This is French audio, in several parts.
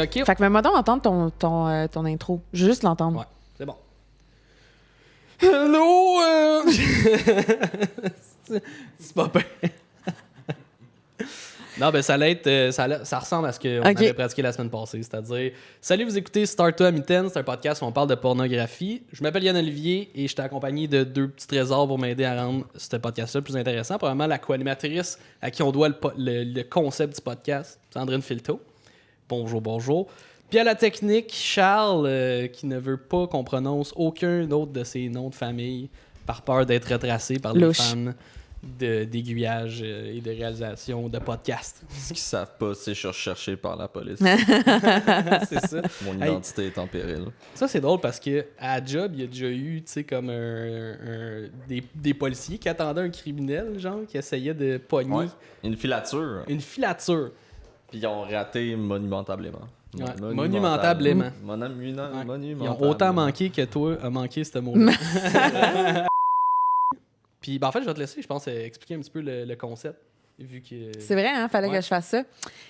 OK. Fait que même maintenant, entendre ton intro. Je veux juste l'entendre. Ouais, c'est bon. Hello! C'est pas pire. Non, ben ça allait être. Ça ressemble à ce qu'on avait pratiqué la semaine passée. C'est-à-dire, salut, vous écoutez Start to Mitaine, c'est un podcast où on parle de pornographie. Je m'appelle Yann Olivier et je t'ai accompagné de 2 petits trésors pour m'aider à rendre ce podcast-là plus intéressant. Probablement la co-animatrice à qui on doit le concept du podcast, Sandrine Filto. Bonjour. Puis à la technique, Charles, qui ne veut pas qu'on prononce aucun autre de ses noms de famille par peur d'être retracé par les fans d'aiguillage et de réalisation de podcasts. Ce qu'ils savent pas, c'est que je suis recherché par la police. C'est ça. Mon identité est en péril. Ça, c'est drôle parce que à la job, il y a déjà eu, tu sais, comme des policiers qui attendaient un criminel, genre, qui essayait de pogner. Ouais. Une filature. Puis ils ont raté monumentablement. Ouais, monumentablement. Monumentablement. Ils ont autant manqué que toi a manqué ce mot-là. Puis, en fait, je vais te laisser, je pense, expliquer un petit peu le concept. Vu que... C'est vrai, hein? Fallait que je fasse ça.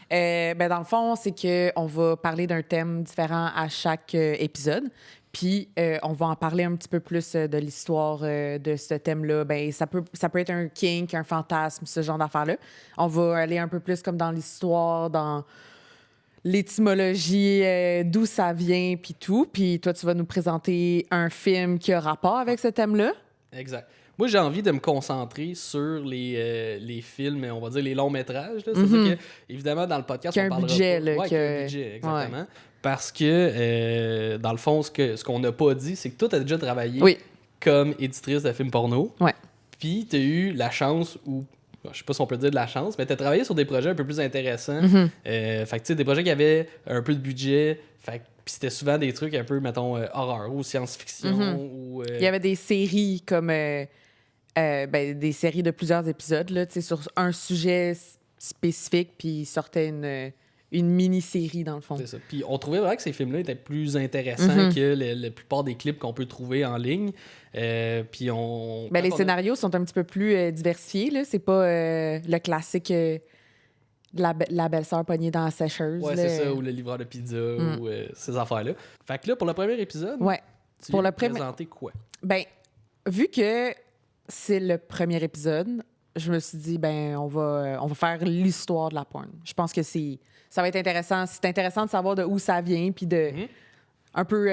Dans le fond, c'est qu'on va parler d'un thème différent à chaque épisode. Puis, on va en parler un petit peu plus de l'histoire de ce thème-là. Ça peut être un kink, un fantasme, ce genre d'affaires-là. On va aller un peu plus comme dans l'histoire, dans l'étymologie, d'où ça vient, puis tout. Puis, toi, tu vas nous présenter un film qui a rapport avec ce thème-là. Exact. Moi, j'ai envie de me concentrer sur les films, on va dire les longs métrages. C'est-à-dire que, évidemment, dans le podcast, on parlera budget, pas... là, qu'il y a un budget, exactement. Ouais. Parce que, dans le fond, ce qu'on n'a pas dit, c'est que toi, tu as déjà travaillé comme éditrice de films porno. Ouais. Puis, tu as eu la chance, ou je sais pas si on peut dire de la chance, mais tu as travaillé sur des projets un peu plus intéressants. Fait que, tu sais, des projets qui avaient un peu de budget. Fait que, puis c'était souvent des trucs un peu, mettons, horreur ou science-fiction. Ou, Il y avait des séries comme... des séries de plusieurs épisodes là, sur un sujet spécifique, puis il sortait une mini-série, dans le fond. C'est ça. Puis on trouvait vraiment que ces films-là étaient plus intéressants que la plupart des clips qu'on peut trouver en ligne. Puis les scénarios sont un petit peu plus diversifiés. Là. C'est pas le classique la belle-sœur pognée dans la sécheuse. Ouais, c'est ça, ou le livreur de pizza, ou ces affaires-là. Fait que là, pour le premier épisode, tu vas présenter quoi? Vu que c'est le premier épisode, je me suis dit, on va faire l'histoire de la porn. Je pense que ça va être intéressant. C'est intéressant de savoir de où ça vient, puis de un peu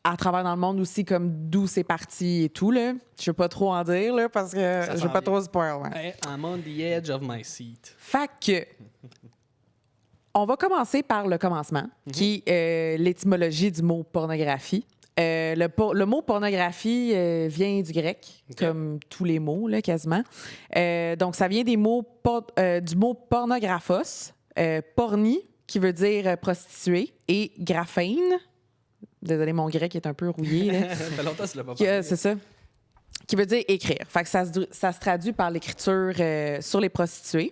à travers dans le monde aussi, comme d'où c'est parti et tout. Là. Je veux pas trop en dire, là, parce que je veux pas trop spoil. Hey, I'm on the edge of my seat. Fait que, on va commencer par le commencement, qui est l'étymologie du mot pornographie. Le mot pornographie vient du grec, comme tous les mots, là, quasiment. Donc, ça vient du mot pornographos, porni, qui veut dire prostituée, et graphène. Désolé, mon grec est un peu rouillé. Là. Ça fait longtemps que tu l'as pas parlé. C'est ça. Qui veut dire écrire. Fait que ça se traduit par l'écriture sur les prostituées.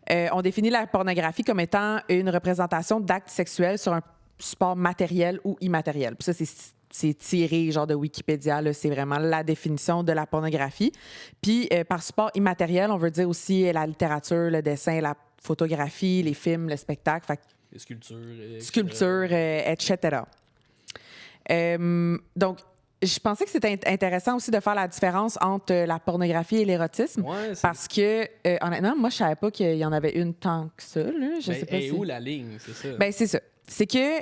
On définit la pornographie comme étant une représentation d'actes sexuels sur un support matériel ou immatériel. Puis ça, c'est tiré genre de Wikipédia, là, c'est vraiment la définition de la pornographie. Puis par support immatériel, on veut dire aussi la littérature, le dessin, la photographie, les films, le spectacle. Fait les sculptures, etc. Donc, je pensais que c'était intéressant aussi de faire la différence entre la pornographie et l'érotisme. Ouais, parce que, honnêtement, moi, je savais pas qu'il y en avait une tant que ça. Là. Je sais pas où la ligne, c'est ça? C'est ça. C'est que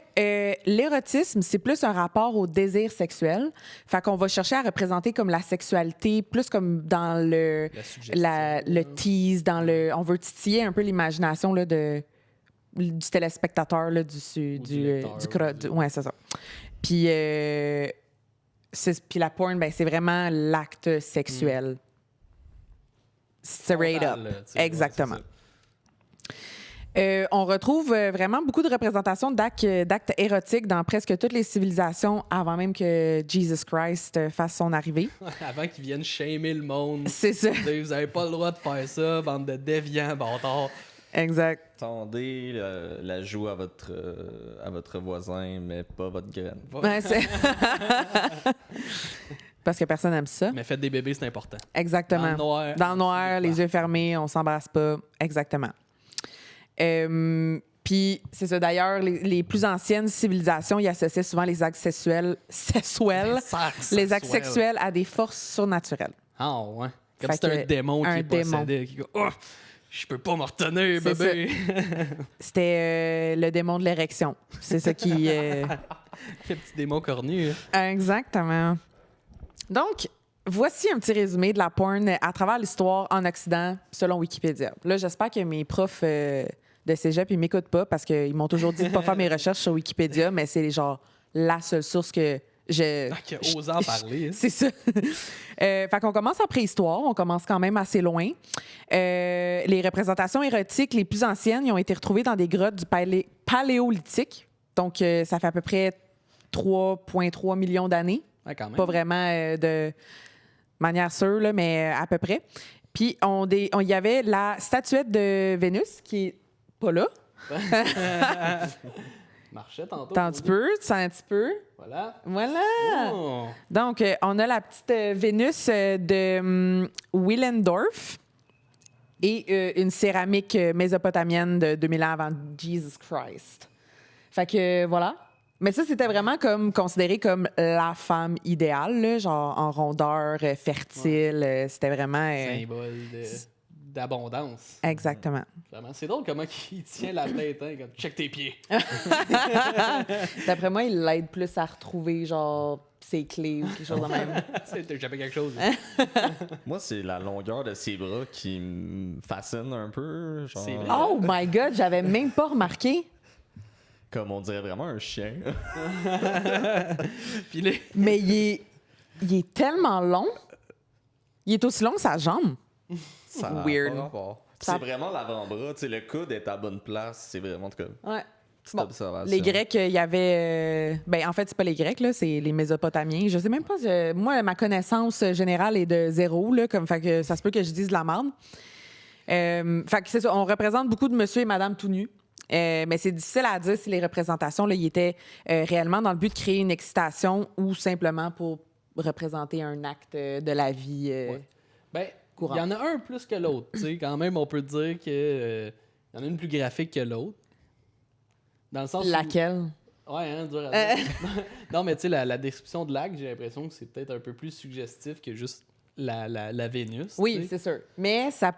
l'érotisme, c'est plus un rapport au désir sexuel. Fait qu'on va chercher à représenter comme la sexualité, plus comme dans le tease, on veut titiller un peu l'imagination là, du téléspectateur, là, du ouais, c'est ça. Puis, puis la porn, c'est vraiment l'acte sexuel. Straight up. Exactement. On retrouve vraiment beaucoup de représentations d'actes érotiques dans presque toutes les civilisations avant même que Jesus Christ fasse son arrivée. Avant qu'il vienne shamer le monde. C'est ça. Vous n'avez pas le droit de faire ça, bande de déviants, bâtards. Exact. Tendez la joue à votre voisin, mais pas votre graine. Ouais, parce que personne n'aime ça. Mais faites des bébés, c'est important. Exactement. Dans le noir, les yeux fermés, on s'embrasse pas. Exactement. Puis Puis, c'est ça. D'ailleurs, les plus anciennes civilisations, ils associaient souvent les actes les actes sexuels à des forces surnaturelles. Ah, ouais. Comme Fait si c'était que un démon qui est possédé. Qui dit, oh, je peux pas me retenir, C'est bébé. C'était le démon de l'érection. C'est ça qui... Quel petit démon cornu. Exactement. Donc, voici un petit résumé de la porn à travers l'histoire en Occident, selon Wikipédia. Là, j'espère que mes profs de cégep, ils m'écoutent pas parce qu'ils m'ont toujours dit de pas faire mes recherches sur Wikipédia, mais c'est genre la seule source que je... Qui a osé en parler. Hein. C'est ça. Fait qu'on commence en préhistoire, on commence quand même assez loin. Les représentations érotiques les plus anciennes, ils ont été retrouvées dans des grottes du paléolithique. Donc, ça fait à peu près 3,3 millions d'années. Ouais, quand même. Pas vraiment de manière sûre, là, mais à peu près. Puis, il y avait la statuette de Vénus, qui est pas là. Marchait tantôt. T'as un petit peu, tu sens un petit peu. Voilà. Voilà. Oh. Donc, on a la petite Vénus de Willendorf et une céramique mésopotamienne de 2000 ans avant Jesus Christ. Fait que, voilà. Mais ça, c'était vraiment comme considéré comme la femme idéale, là, genre en rondeur, fertile. C'était vraiment... Symbole d'abondance. Exactement. Vraiment. C'est drôle comment il tient la tête, hein, comme check tes pieds. D'après moi, il l'aide plus à retrouver, genre, ses clés ou quelque chose de même. T'as jamais quelque chose. Moi, c'est la longueur de ses bras qui me fascine un peu. Genre, C'est vrai. Oh my God, j'avais même pas remarqué. comme on dirait vraiment un chien. Puis là, Mais il est tellement long. Il est aussi long que sa jambe. Ça a Weird. pas rapport. Ça- C'est vraiment l'avant-bras. Tu sais, le coude est à bonne place. C'est vraiment, en tout cas, Ouais. petite Bon, observation. les Grecs, il y avait... ben, en fait, c'est pas les Grecs, là, c'est les Mésopotamiens. Je sais même pas... moi, ma connaissance générale est de zéro, là, comme, fait que ça se peut que je dise de la merde. Fait que c'est ça, on représente beaucoup de monsieur et madame tout nus. Mais c'est difficile à dire si les représentations, là, ils étaient réellement dans le but de créer une excitation ou simplement pour représenter un acte de la vie. ben, Courant. il y en a un plus que l'autre. Tu sais, quand même, on peut dire que y en a une plus graphique que l'autre. Dans le sens où- Laquelle? Ouais, hein, dur à dire. Non, mais tu sais, la description de l'acte, j'ai l'impression que c'est peut-être un peu plus suggestif que juste la Vénus. Oui, tu sais. c'est sûr. Mais ça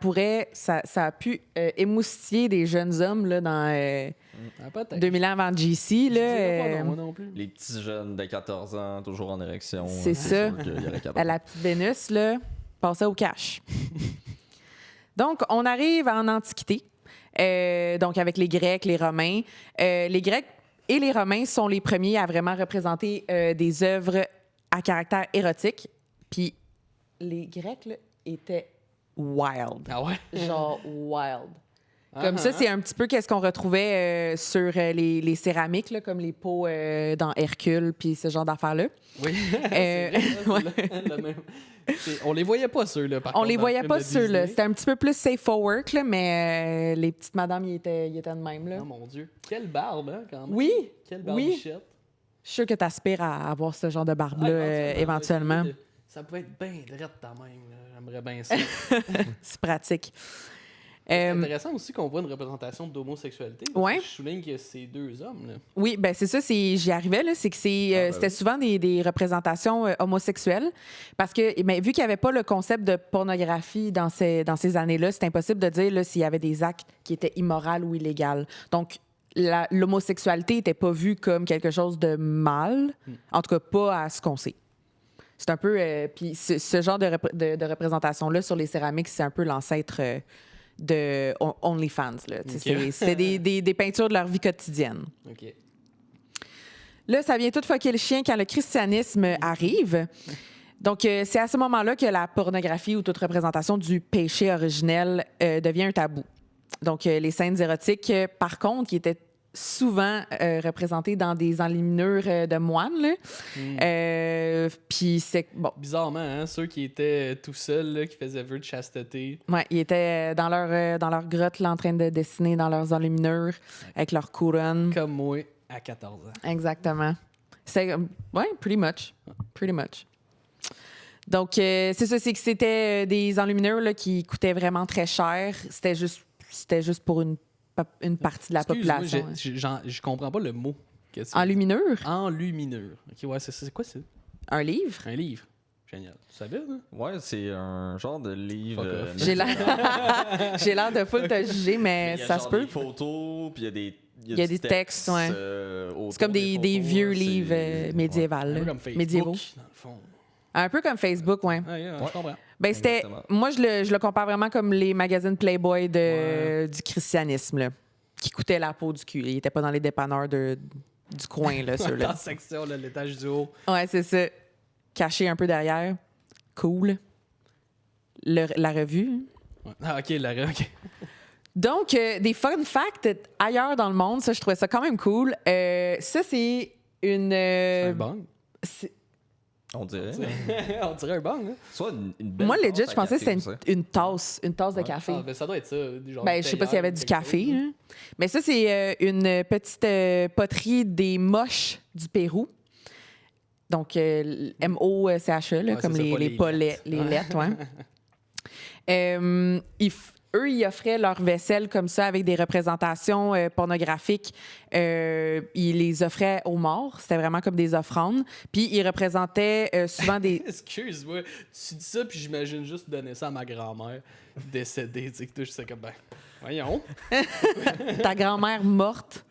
a pu émoustiller des jeunes hommes là, dans Ah, peut-être. 2000 ans avant JC. Je Là, dirais pas non, moi non plus. Les petits jeunes de 14 ans, toujours en érection. C'est ça. sûr qu'il y aurait capable. à la petite Vénus, là, passait au cash. Donc, on arrive en Antiquité, donc avec les Grecs, les Romains. Les Grecs et les Romains sont les premiers à vraiment représenter des œuvres à caractère érotique. Puis les Grecs là, étaient wild. Ah ouais? Genre wild. Ah, Comme ça, ah, c'est un petit peu qu'est-ce qu'on retrouvait sur les céramiques, là, comme les pots dans Hercule, puis ce genre d'affaires-là. Oui. Euh, C'est vrai, ouais. le même. On les voyait pas, ceux-là, par On contre. les dans le voyait film pas de ceux-là. Disney. C'était un petit peu plus safe for work, là, mais les petites madames, ils étaient de même. Là. Oh mon Dieu. Quelle barbe, hein, quand même. Oui, Quelle oui. barbichette. Je suis sûre que tu aspires à avoir ce genre de barbe-là Ah, éventuellement. Ça pouvait être bien drette ta même. Là. J'aimerais bien ça. C'est pratique. C'est Euh, intéressant aussi qu'on voit une représentation d'homosexualité. Ouais. Je souligne que c'est deux hommes. Là. Oui, ben c'est ça, j'y arrivais, là, c'est que c'était souvent des représentations homosexuelles. Parce que, vu qu'il n'y avait pas le concept de pornographie dans ces années-là, c'est impossible de dire là, s'il y avait des actes qui étaient immoraux ou illégaux. Donc, l'homosexualité n'était pas vue comme quelque chose de mal, en tout cas pas à ce qu'on sait. C'est un peu. Puis ce genre de représentation-là sur les céramiques, c'est un peu l'ancêtre de OnlyFans. Là. Ok. C'est des peintures de leur vie quotidienne. OK. Là, ça vient tout fucker le chien quand le christianisme arrive. Donc, c'est à ce moment-là que la pornographie ou toute représentation du péché originel devient un tabou. Donc, les scènes érotiques, par contre, qui étaient souvent représentées dans des enluminures de moines. Là. Puis c'est... Bon, Bizarrement, hein, ceux qui étaient tout seuls, là, qui faisaient vœu de chasteté. ouais, ils étaient dans leur grotte là, en train de dessiner dans leurs enluminures avec leur couronne. Comme moi, à 14 ans. Exactement. C'est... Ouais, pretty much. Pretty much. Donc, c'est ça, c'est que c'était des enluminures là, qui coûtaient vraiment très cher. C'était juste pour une une partie de la Excuse-moi, population. je comprends pas le mot. Enluminure? Enluminure. OK, ouais, c'est quoi ça? Un livre? Un livre. Génial. Tu savais, hein? Ouais, c'est un genre de livre. J'ai l'air de full te juger, mais ça se peut. Il y a des photos, puis il y a des textes, ouais. C'est comme des vieux livres médiévaux. Un peu comme Facebook, médiévaux. dans le fond. Un peu comme Facebook, ouais. Ah, yeah, je comprends. Ben, moi, je le compare vraiment comme les magazines Playboy du christianisme, là, qui coûtaient la peau du cul. Ils n'étaient pas dans les dépanneurs du coin, là, ceux-là. Dans la section, là, l'étage du haut. Ouais, c'est ça. Caché un peu derrière. Cool. La revue. Ouais. Ah, OK, OK. Donc, des fun facts ailleurs dans le monde, ça, je trouvais ça quand même cool. Ça, c'est une... C'est un bang. On dirait. On dirait un bang, hein? Soit une belle Moi, tasse legit, à je pensais que café, c'était une tasse de café. Ah, ben, ça doit être ça. Genre Ben, je sais pas s'il y avait du café. Hein. Mais ça, c'est une petite poterie des moches du Pérou. Donc, M-O-C-H-E, là, comme ça, les lettres. Ouais. Eux, ils offraient leur vaisselle comme ça avec des représentations pornographiques. Ils les offraient aux morts. C'était vraiment comme des offrandes. Puis, ils représentaient souvent des... Excuse-moi, tu dis ça, puis j'imagine juste donner ça à ma grand-mère décédée. Tu sais, que je sais comme, ben, voyons. Ta grand-mère morte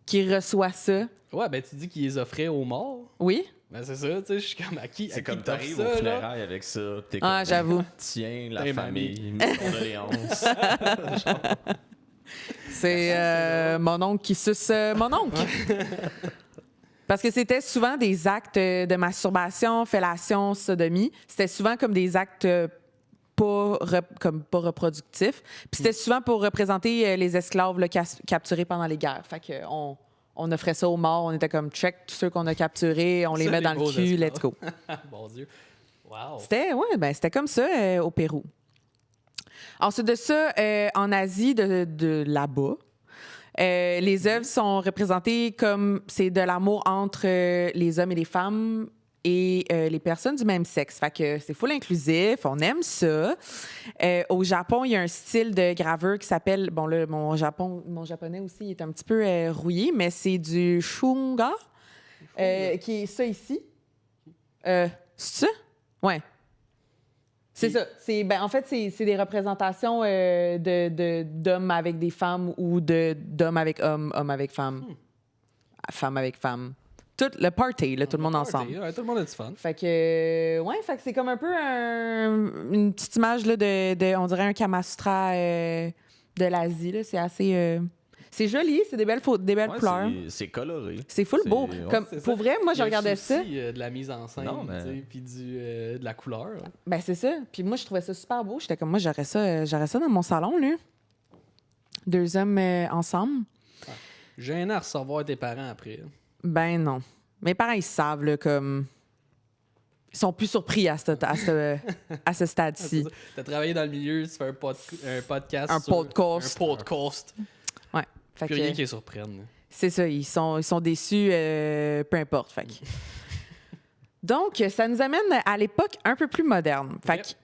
qui reçoit ça. Ouais, ben, tu dis qu'ils les offraient aux morts. Oui. Ben, c'est ça, tu sais, je suis comme à qui. C'est comme t'offres t'arrives ça, au là? funérailles avec ça. T'es Ah, comme, j'avoue. Tiens, la T'es famille, mes condoléances. C'est mon oncle qui suce mon oncle. Parce que c'était souvent des actes de masturbation, fellation, sodomie. C'était souvent comme des actes pas reproductifs. Puis c'était souvent pour représenter les esclaves là, capturés pendant les guerres. Fait que on offrait ça aux morts. On était comme check tous ceux qu'on a capturés, on les Ça, met les dans le beaux cul, esclaves. let's go. Bon Dieu. Wow. C'était comme ça au Pérou. Ensuite de ça, en Asie, de là-bas, les œuvres sont représentées comme c'est de l'amour entre les hommes et les femmes et les personnes du même sexe. Fait que c'est full inclusif, on aime ça. Au Japon, il y a un style de gravure qui s'appelle... Bon, là, mon japonais aussi est un petit peu rouillé, mais c'est du shunga, qui est ça ici. C'est ça? Ouais. C'est ça. En fait, c'est des représentations d'hommes avec des femmes ou d'hommes avec hommes, hommes avec femmes, femmes avec femmes. Tout le party, là, tout le monde ensemble. Ouais, tout le monde a du fun. Fait que, fait que c'est comme un peu une petite image là, on dirait un Kama Sutra de l'Asie. Là. C'est assez... c'est joli, c'est des belles couleurs. C'est coloré. C'est full beau. Comme, pour vrai, moi, je regardais ça. Il y a aussi de la mise en scène, puis de la couleur. Ben, c'est ça. Puis moi, je trouvais ça super beau. J'étais comme, moi, j'aurais ça dans mon salon, là. 2 hommes ensemble. Ouais. Gênant à recevoir tes parents après. Ben non. Mes parents, ils savent, là, comme... Ils sont plus surpris à ce stade-ci. Tu as travaillé dans le milieu, tu fais un podcast. Un podcast. Ouais. Fait que rien qui les surprenne. C'est ça, ils sont déçus, peu importe. Fait que. Donc, ça nous amène à l'époque un peu plus moderne. Fait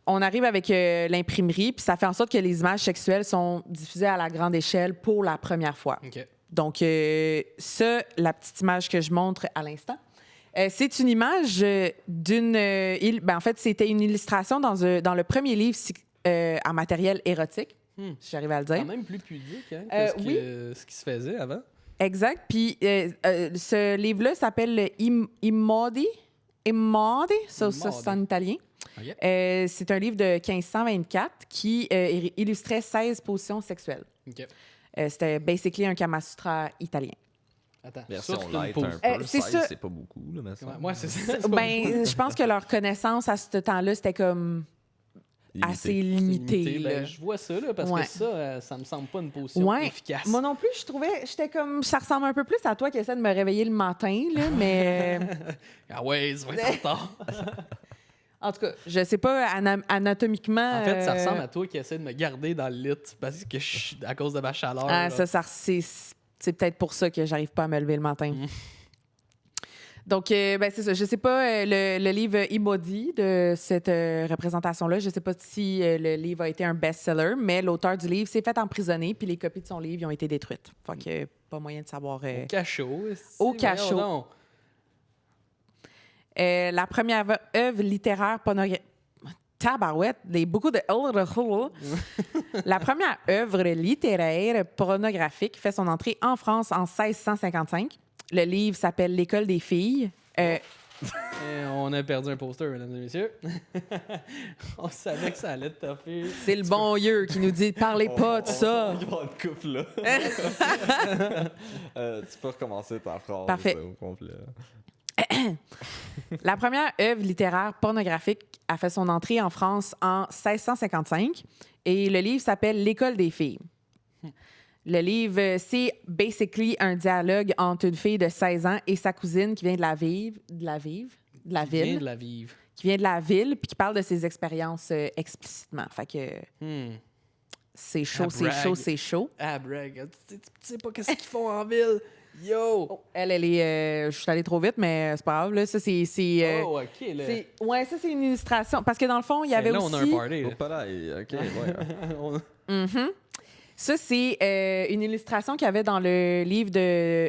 on arrive avec l'imprimerie, puis ça fait en sorte que les images sexuelles sont diffusées à la grande échelle pour la première fois. Okay. Donc, ça, la petite image que je montre à l'instant, c'est une image d'une... en fait, c'était une illustration dans le premier livre en matériel érotique, si j'arrive à le dire. C'est quand même plus pudique hein, que ce qui se faisait avant. Exact. Puis, ce livre-là s'appelle Immodi. Ça, c'est en italien. Okay. C'est un livre de 1524 qui illustrait 16 positions sexuelles. Okay. C'était basically un Kama Sutra italien. Attends, version light un peu, c'est pas beaucoup. Là, ouais, c'est ça. Je pense que leur connaissance à ce temps-là, c'était comme assez limité. Ben, je vois ça, là, parce que ça me semble pas une position efficace. Moi non plus, j'étais comme, ça ressemble un peu plus à toi qui essaie de me réveiller le matin, là, mais... Ah ouais, ça va être en retard. En tout cas, je sais pas anatomiquement... En fait, ça ressemble à toi qui essaie de me garder dans le lit parce que à cause de ma chaleur. C'est peut-être pour ça que j'arrive pas à me lever le matin. Donc, c'est ça. Je sais pas, le livre e-body de cette représentation-là, je sais pas si le livre a été un best-seller, mais l'auteur du livre s'est fait emprisonner, puis les copies de son livre ils ont été détruites. Fait que pas moyen de savoir. Au cachot. Au cachot. La première œuvre littéraire pornographique. Tabarouette, beaucoup de. La première œuvre littéraire pornographique fait son entrée en France en 1655. Le livre s'appelle L'École des filles. On a perdu un poster, mesdames et messieurs. On savait que ça allait te taper. C'est le bon yeux qui nous dit « Parlez pas de ça! » Il va y avoir une couple là. Tu peux recommencer ta phrase. Parfait. Au complet. La première œuvre littéraire pornographique a fait son entrée en France en 1655 et le livre s'appelle L'École des filles. Le livre, c'est basically un dialogue entre une fille de 16 ans et sa cousine qui vient de la ville. Qui vient de la ville, puis qui parle de ses expériences explicitement. Fait que c'est chaud, c'est chaud, c'est chaud. Ah, brag. Tu sais pas qu'est-ce qu'ils font en ville. Yo! Oh, elle est... je suis allée trop vite, mais c'est pas grave. Là, ça, c'est... oh, OK. Là. Ouais, ça, c'est une illustration. Parce que dans le fond, il y avait là, aussi... on a un party. Oh, pas là. OK, ouais. Ça, c'est une illustration qu'il y avait dans le livre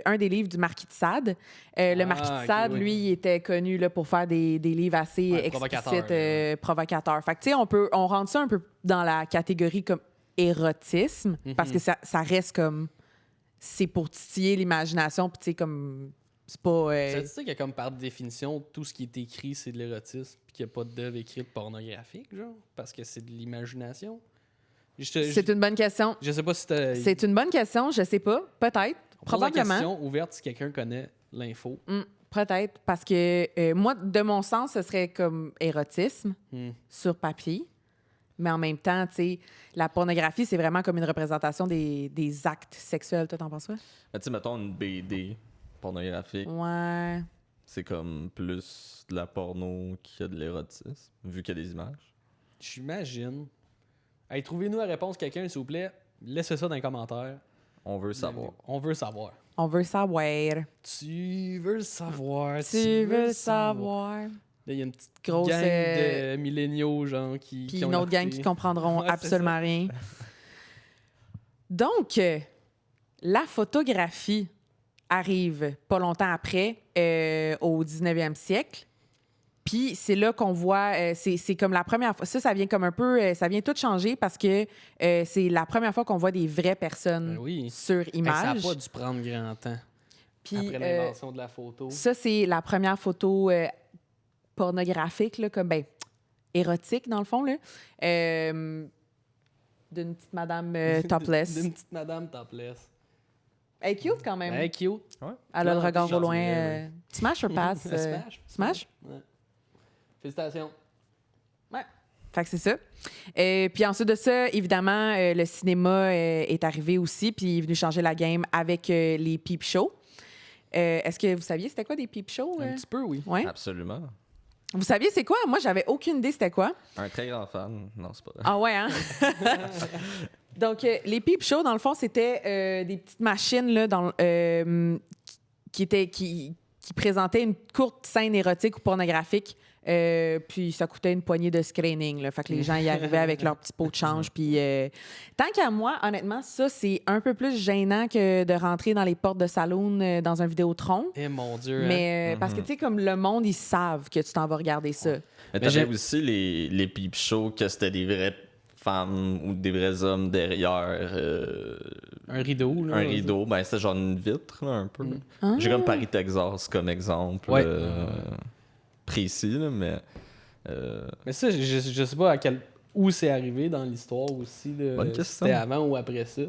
un des livres du Marquis de Sade. Le Marquis de Sade, lui, il était connu là, pour faire des livres assez explicites, provocateurs. Fait que, tu sais, on rentre ça un peu dans la catégorie comme érotisme, parce que ça reste comme... C'est pour titiller l'imagination, puis tu sais, comme... C'est pas... Ça dit ça que, comme par définition, tout ce qui est écrit, c'est de l'érotisme, puis qu'il n'y a pas d'œuvre écrite pornographique, genre? Parce que c'est de l'imagination? C'est une bonne question. Je sais pas si c'est une bonne question, je sais pas. Peut-être. Probablement. Une question ouverte si quelqu'un connaît l'info. Peut-être. Parce que moi, de mon sens, ce serait comme érotisme sur papier. Mais en même temps, tu sais, la pornographie, c'est vraiment comme une représentation des actes sexuels. Toi, t'en penses quoi? Tu sais, mettons une BD pornographique. Ouais. C'est comme plus de la porno qu'il y a de l'érotisme, vu qu'il y a des images. J'imagine. Hey, trouvez-nous la réponse, quelqu'un, s'il vous plaît. Laissez ça dans les commentaires. On veut savoir. On veut savoir. On veut savoir. Tu veux savoir. Tu veux savoir. Là, il y a une petite grosse gang de milléniaux, genre, qui puis une autre gang qui comprendront absolument rien. Donc, la photographie arrive pas longtemps après, au 19e siècle. Puis c'est là qu'on voit, c'est comme la première fois. Ça vient comme un peu, ça vient tout changer parce que c'est la première fois qu'on voit des vraies personnes sur image. Ça n'a pas dû prendre grand temps. Puis, après l'invention de la photo. Ça, c'est la première photo pornographique, là, comme, érotique, dans le fond, là. D'une petite madame topless. D'une petite madame topless. Elle est cute quand même. Elle est cute. Ouais. Elle a le regard au loin. Smash or pass? Smash. Smash? Ouais. Félicitations. Ouais. Fait que c'est ça. Puis ensuite de ça, évidemment, le cinéma est arrivé aussi, puis il est venu changer la game avec les peep shows. Est-ce que vous saviez c'était quoi des peep shows? Un petit peu, oui. Ouais. Absolument. Vous saviez c'est quoi? Moi, j'avais aucune idée c'était quoi. Un très grand fan. Non, c'est pas vrai. Ah ouais, hein? Donc, les peep shows, dans le fond, c'était des petites machines là, qui présentaient une courte scène érotique ou pornographique. Puis ça coûtait une poignée de screening. Là. Fait que les gens y arrivaient avec leur petit pot de change. Puis tant qu'à moi, honnêtement, ça, c'est un peu plus gênant que de rentrer dans les portes de saloon dans un Vidéotron. Eh mon Dieu. Mais parce que, tu sais, comme le monde, ils savent que tu t'en vas regarder ça. Mais t'avais aussi les peep shows que c'était des vraies femmes ou des vrais hommes derrière un rideau. Là, un rideau. Ben, c'était genre une vitre, là, un peu. J'ai comme Paris, Texas comme exemple. Ouais. Précis, là, mais... Mais ça, je sais pas où c'est arrivé dans l'histoire aussi. Bonne question. C'était avant ou après ça.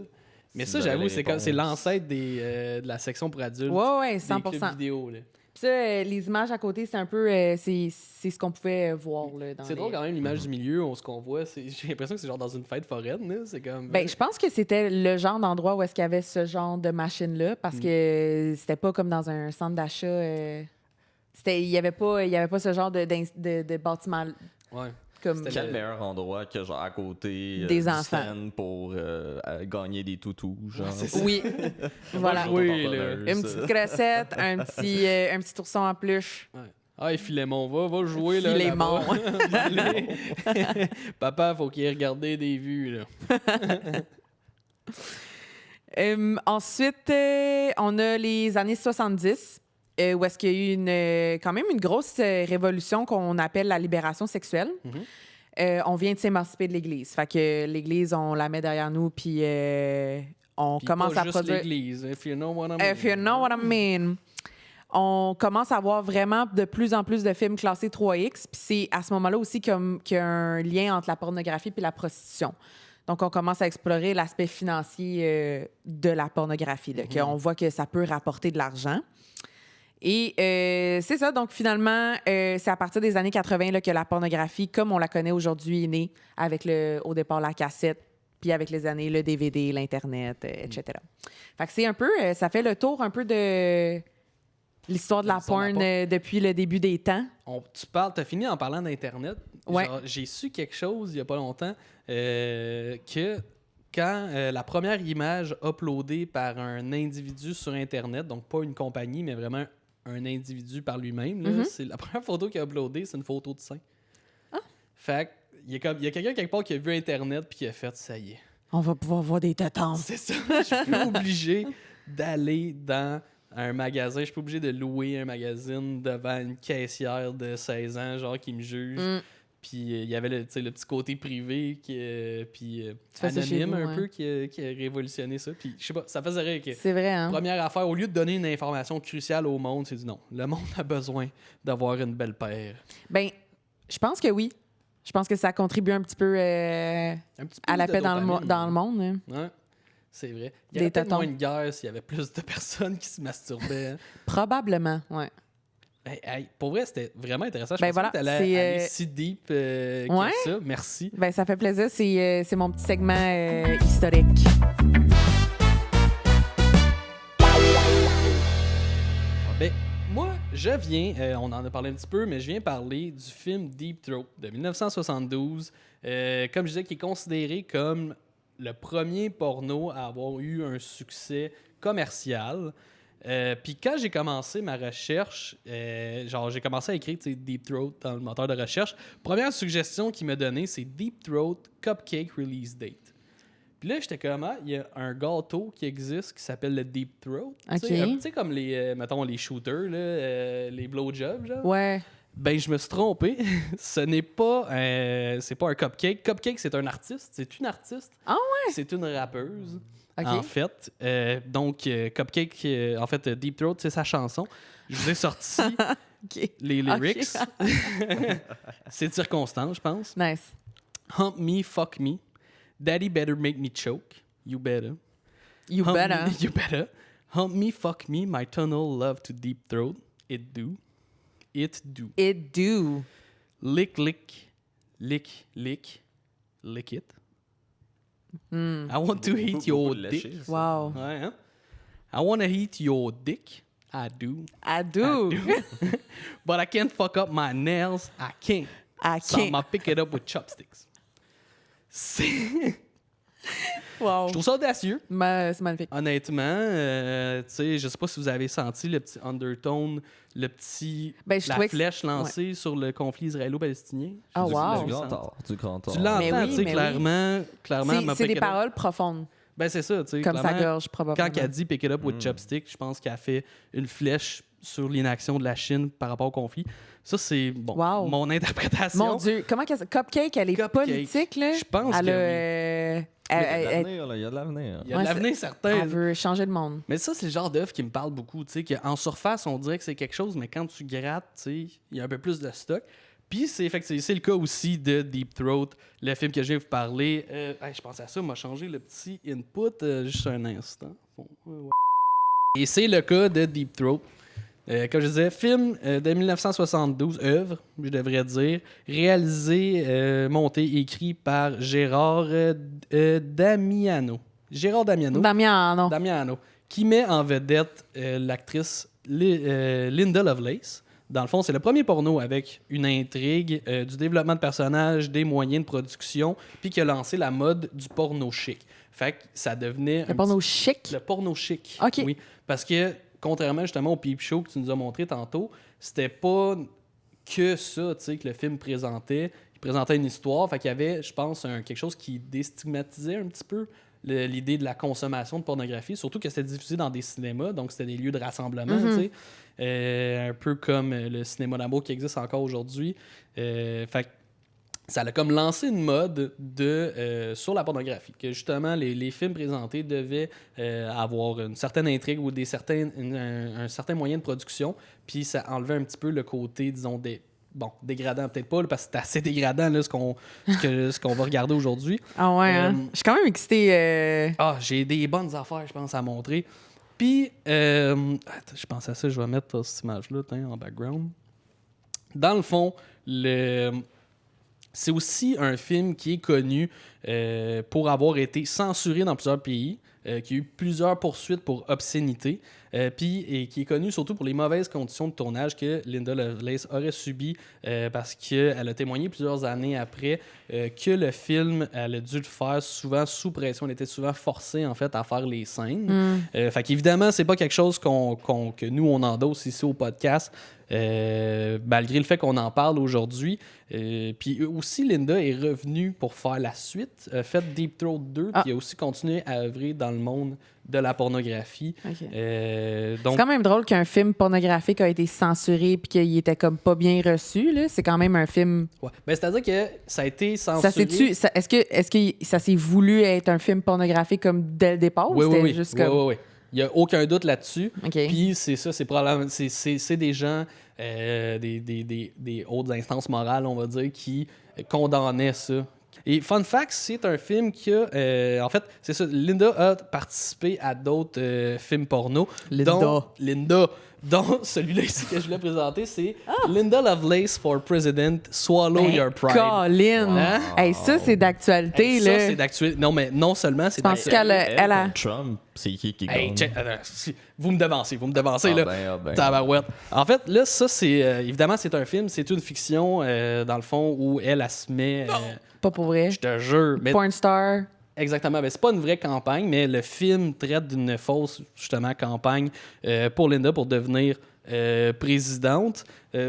Mais Si ça, j'avoue, c'est l'ancêtre de la section pour adultes. Ouais, des 100%. clubs vidéo. Là. Puis ça, les images à côté, c'est un peu... c'est ce qu'on pouvait voir. Là, c'est drôle quand même, l'image du milieu, ce qu'on voit. J'ai l'impression que c'est genre dans une fête foraine. Là. C'est comme... Ben, je pense que c'était le genre d'endroit où est-ce qu'il y avait ce genre de machine-là, parce que c'était pas comme dans un centre d'achat... Il n'y avait pas ce genre de bâtiment. Ouais. Comme... Quel meilleur endroit que genre à côté des du enfants stand pour gagner des toutous, genre. Oui, voilà. Oui, Une petite crossette, un petit ourson en peluche. Ouais. Ah, et Philémon, va jouer là. Philémon. Papa, faut qu'il ait regardé des vues, là. Ensuite, on a les années 70, où est-ce qu'il y a eu quand même une grosse révolution qu'on appelle la libération sexuelle. On vient de s'émanciper de l'Église. Fait que l'Église, on la met derrière nous, puis on commence à produire... l'Église, if you know what I mean. If you know what I mean. On commence à voir vraiment de plus en plus de films classés 3X, puis c'est à ce moment-là aussi qu'il y a un lien entre la pornographie et la prostitution. Donc, on commence à explorer l'aspect financier de la pornographie, là, qu'on voit que ça peut rapporter de l'argent. Et c'est ça. Donc, finalement, c'est à partir des années 80 là, que la pornographie, comme on la connaît aujourd'hui, est née avec, au départ, la cassette, puis avec les années, le DVD, l'Internet, etc. Fait que c'est un peu... ça fait le tour un peu de l'histoire de la porn depuis le début des temps. T'as fini en parlant d'Internet. Ouais. Genre, j'ai su quelque chose il n'y a pas longtemps que quand la première image uploadée par un individu sur Internet, donc pas une compagnie, mais vraiment un individu par lui-même, là, c'est la première photo qu'il a uploadée, c'est une photo de sein. Ah. Fait il y a quelqu'un quelque part qui a vu Internet puis qui a fait « ça y est ». On va pouvoir voir des tétons. C'est ça. Je suis plus obligé d'aller dans un magasin. Je suis pas obligé de louer un magazine devant une caissière de 16 ans, genre, qui me juge. Puis il y avait le petit côté privé anonyme un peu qui a révolutionné ça. Puis je sais pas, ça faisait rire que... C'est vrai, hein? Première affaire, au lieu de donner une information cruciale au monde, c'est dit non. Le monde a besoin d'avoir une belle paire. Ben, je pense que oui. Je pense que ça contribue un petit peu, à la paix dans le monde. Hein. Ouais, c'est vrai. Il y aurait peut-être moins de guerre s'il y avait plus de personnes qui se masturbaient. Hein. Probablement, ouais. Hey, pour vrai, c'était vraiment intéressant. Je ben pensais voilà, que tu allais aller si deep que ça. Merci. Ben, ça fait plaisir. C'est mon petit segment historique. Ben, moi, je viens, on en a parlé un petit peu, mais je viens parler du film Deep Throat de 1972. Comme je disais, qui est considéré comme le premier porno à avoir eu un succès commercial. Puis quand j'ai commencé ma recherche, j'ai commencé à écrire Deep Throat dans le moteur de recherche. Première suggestion qu'il m'a donnée, c'est Deep Throat Cupcake Release Date. Puis là, j'étais comme, il y a un gâteau qui existe qui s'appelle le Deep Throat. Okay. Tu sais, comme mettons, les shooters, là, les blowjobs, genre. Ouais. Ben, je me suis trompé. Ce n'est pas, c'est pas un cupcake. Cupcake, c'est un artiste. C'est une artiste. Ah ouais? C'est une rappeuse. Okay. En fait. Donc, Cupcake, en fait, Deep Throat, c'est sa chanson. Je vous ai sorti les lyrics. Okay. C'est de circonstance, je pense. Nice. Hump me, fuck me. Daddy better make me choke. You better. You Hump better. Me, you better. Hump me, fuck me. My tunnel love to deep throat. It do. It do. It do. Lick, lick. Lick, lick. Lick it. I want to eat your dick. Wow. Ouais, hein? I want to eat your dick. I do. I do. But I can't fuck up my nails. I can't. So I'm gonna pick it up with chopsticks. C'est... Wow. Je trouve ça audacieux. C'est magnifique. Honnêtement, tu sais, je sais pas si vous avez senti le petit undertone, la flèche lancée sur le conflit israélo-palestinien. Oh, wow. Du grand tort. Tu l'entends, tu sais, clairement. C'est des paroles profondes. Ben, c'est ça, tu sais. Comme sa gorge, probablement. Quand elle dit pick it up with chopstick, je pense qu'elle fait une flèche sur l'inaction de la Chine par rapport au conflit. Ça, c'est mon interprétation. Mon Dieu, comment Cupcake, elle est politique, là? Je pense que oui. Il y a de l'avenir. Il y a de l'avenir, certain. Elle veut changer le monde. Mais ça, c'est le genre d'œuvre qui me parle beaucoup. Tu sais, qu'en surface, on dirait que c'est quelque chose, mais quand tu grattes, tu sais, il y a un peu plus de stock. Puis c'est le cas aussi de Deep Throat, le film que je viens de vous parler. Je pensais à ça, m'a changé le petit input juste un instant. Et c'est le cas de Deep Throat. Comme je disais, film de 1972, œuvre, je devrais dire, réalisé, monté, écrit par Gérard Damiano. Gérard Damiano. Qui met en vedette l'actrice Linda Lovelace. Dans le fond, c'est le premier porno avec une intrigue, du développement de personnages, des moyens de production, puis qui a lancé la mode du porno chic. Fait que ça devenait... Le porno chic? Le porno chic, OK. oui. Parce que, contrairement justement au Peep Show que tu nous as montré tantôt, c'était pas que ça, tu sais, que le film présentait. Il présentait une histoire, fait qu'il y avait, je pense, quelque chose qui déstigmatisait un petit peu l'idée de la consommation de pornographie, surtout que c'était diffusé dans des cinémas, donc c'était des lieux de rassemblement, tu sais. Un peu comme le cinéma d'amour qui existe encore aujourd'hui. Fait que ça a comme lancé une mode sur la pornographie, que justement les films présentés devaient avoir une certaine intrigue ou un certain moyen de production, puis ça enlevait un petit peu le côté, disons, dégradant peut-être pas, parce que c'est assez dégradant là, ce qu'on va regarder aujourd'hui. Ah ouais, hein? Je suis quand même excitée. J'ai des bonnes affaires, je pense, à montrer. Puis, je pense à ça, je vais mettre cette image-là en background. Dans le fond, c'est aussi un film qui est connu pour avoir été censuré dans plusieurs pays, qui a eu plusieurs poursuites pour obscénité, et qui est connu surtout pour les mauvaises conditions de tournage que Linda Lovelace aurait subies parce qu'elle a témoigné plusieurs années après que le film, elle a dû le faire souvent sous pression. Elle était souvent forcée, en fait, à faire les scènes. Fait qu'évidemment, c'est pas quelque chose que nous, on endosse ici au podcast, malgré le fait qu'on en parle aujourd'hui. Puis aussi, Linda est revenue pour faire la suite, fait Deep Throat 2, puis a aussi continué à œuvrer dans le monde de la pornographie. Okay. Donc... C'est quand même drôle qu'un film pornographique a été censuré puis qu'il était comme pas bien reçu. Là. C'est quand même un film... Ouais. Ben, c'est-à-dire que ça a été censuré... Est-ce que ça s'est voulu être un film pornographique comme dès le départ? Oui. Juste comme... Oui. Il n'y a aucun doute là-dessus. Okay. Puis c'est ça, c'est probablement... C'est des gens, des hautes instances morales, on va dire, qui condamnaient ça. Et fun fact, c'est un film qui a... en fait, c'est ça, Linda a participé à d'autres films porno. Linda. Dont celui-là ici que je voulais présenter, c'est Linda Lovelace for President, Swallow Your Pride. Colin! Hein? Hey, ça, c'est d'actualité. Hey, là. Ça, c'est d'actualité. Non, mais non seulement c'est d'actualité. Elle a... Trump, c'est qui gagne? Vous me devancez, là. Ben. Tabarouette. En fait, là, ça, c'est... évidemment, c'est un film, c'est une fiction, dans le fond, où elle se met... pas pour vrai. Je te jure. Mais... Porn star. Exactement. Ben, c'est pas une vraie campagne, mais le film traite d'une fausse, justement, campagne pour Linda pour devenir présidente.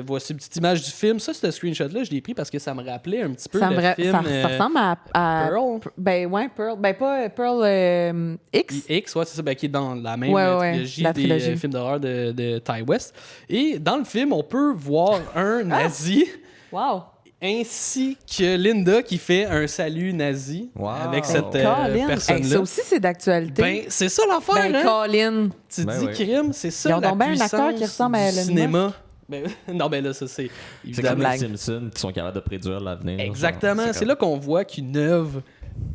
Voici une petite image du film. Ça, ce screenshot-là, je l'ai pris parce que ça me rappelait un petit peu le film... Ça ressemble à Pearl. Ben ouais, Pearl. Ben pas Pearl X. X, ouais, c'est ça, qui est dans la même trilogie des films d'horreur de Ty West. Et dans le film, on peut voir un nazi... Wow! Ainsi que Linda qui fait un salut nazi avec cette personne-là. Hey, ça aussi, c'est d'actualité. Ben, c'est ça l'affaire, hein? Colin. Tu dis crime, c'est ça la puissance un acteur qui ressemble à du cinéma. Ben, non, ben là, ça, c'est évidemment... C'est comme les Simpsons qui sont capables de prédire l'avenir. Exactement. C'est là qu'on voit qu'une œuvre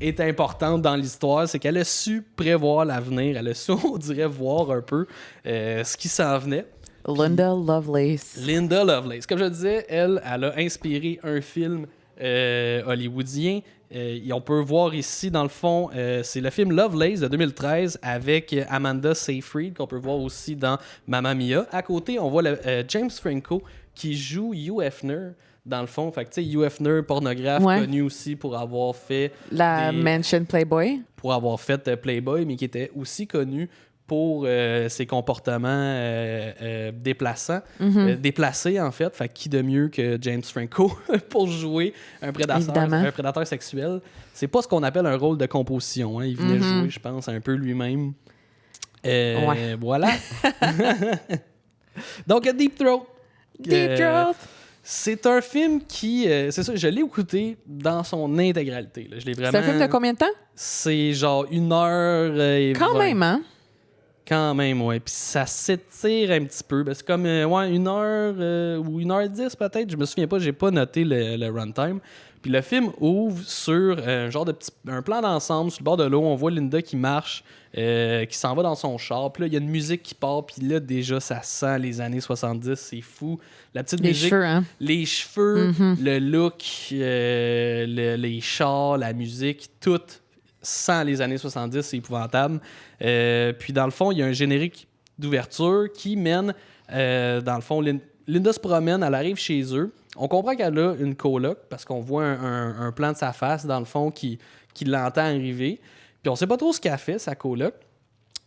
est importante dans l'histoire. C'est qu'elle a su prévoir l'avenir. Elle a su, on dirait, voir un peu ce qui s'en venait. Linda Lovelace. Comme je disais, elle a inspiré un film hollywoodien. On peut voir ici, dans le fond, c'est le film Lovelace de 2013 avec Amanda Seyfried, qu'on peut voir aussi dans Mamma Mia. À côté, on voit James Franco qui joue Hugh Hefner. Dans le fond, fait que tu sais, Hugh Hefner, pornographe, connu aussi pour avoir fait... Mansion Playboy. Pour avoir fait Playboy, mais qui était aussi connu pour ses comportements déplacés, en fait. Fait qui de mieux que James Franco pour jouer un prédateur sexuel. C'est pas ce qu'on appelle un rôle de composition. Hein. Il venait jouer, je pense, un peu lui-même. Voilà. Donc, Deep Throat. Deep Throat. C'est un film qui... c'est ça, je l'ai écouté dans son intégralité. Là. Je l'ai vraiment... C'est un film de combien de temps? C'est genre 1h20. Quand même, hein? Quand même, ouais. Puis ça s'étire un petit peu. Ben, c'est comme 1 heure ou 1h10 peut-être. Je me souviens pas, j'ai pas noté le runtime. Puis le film ouvre sur un genre de un plan d'ensemble sur le bord de l'eau. On voit Linda qui marche, qui s'en va dans son char. Puis là, il y a une musique qui part. Puis là, déjà, ça sent les années 70. C'est fou. La petite musique. Cheveux, hein? Les cheveux, le look, les chars, la musique, tout sent les années 70. C'est épouvantable. Puis dans le fond, il y a un générique d'ouverture qui mène, dans le fond, Linda se promène, elle arrive chez eux. On comprend qu'elle a une coloc parce qu'on voit un plan de sa face, dans le fond, qui l'entend arriver. Puis on sait pas trop ce qu'elle fait, sa coloc.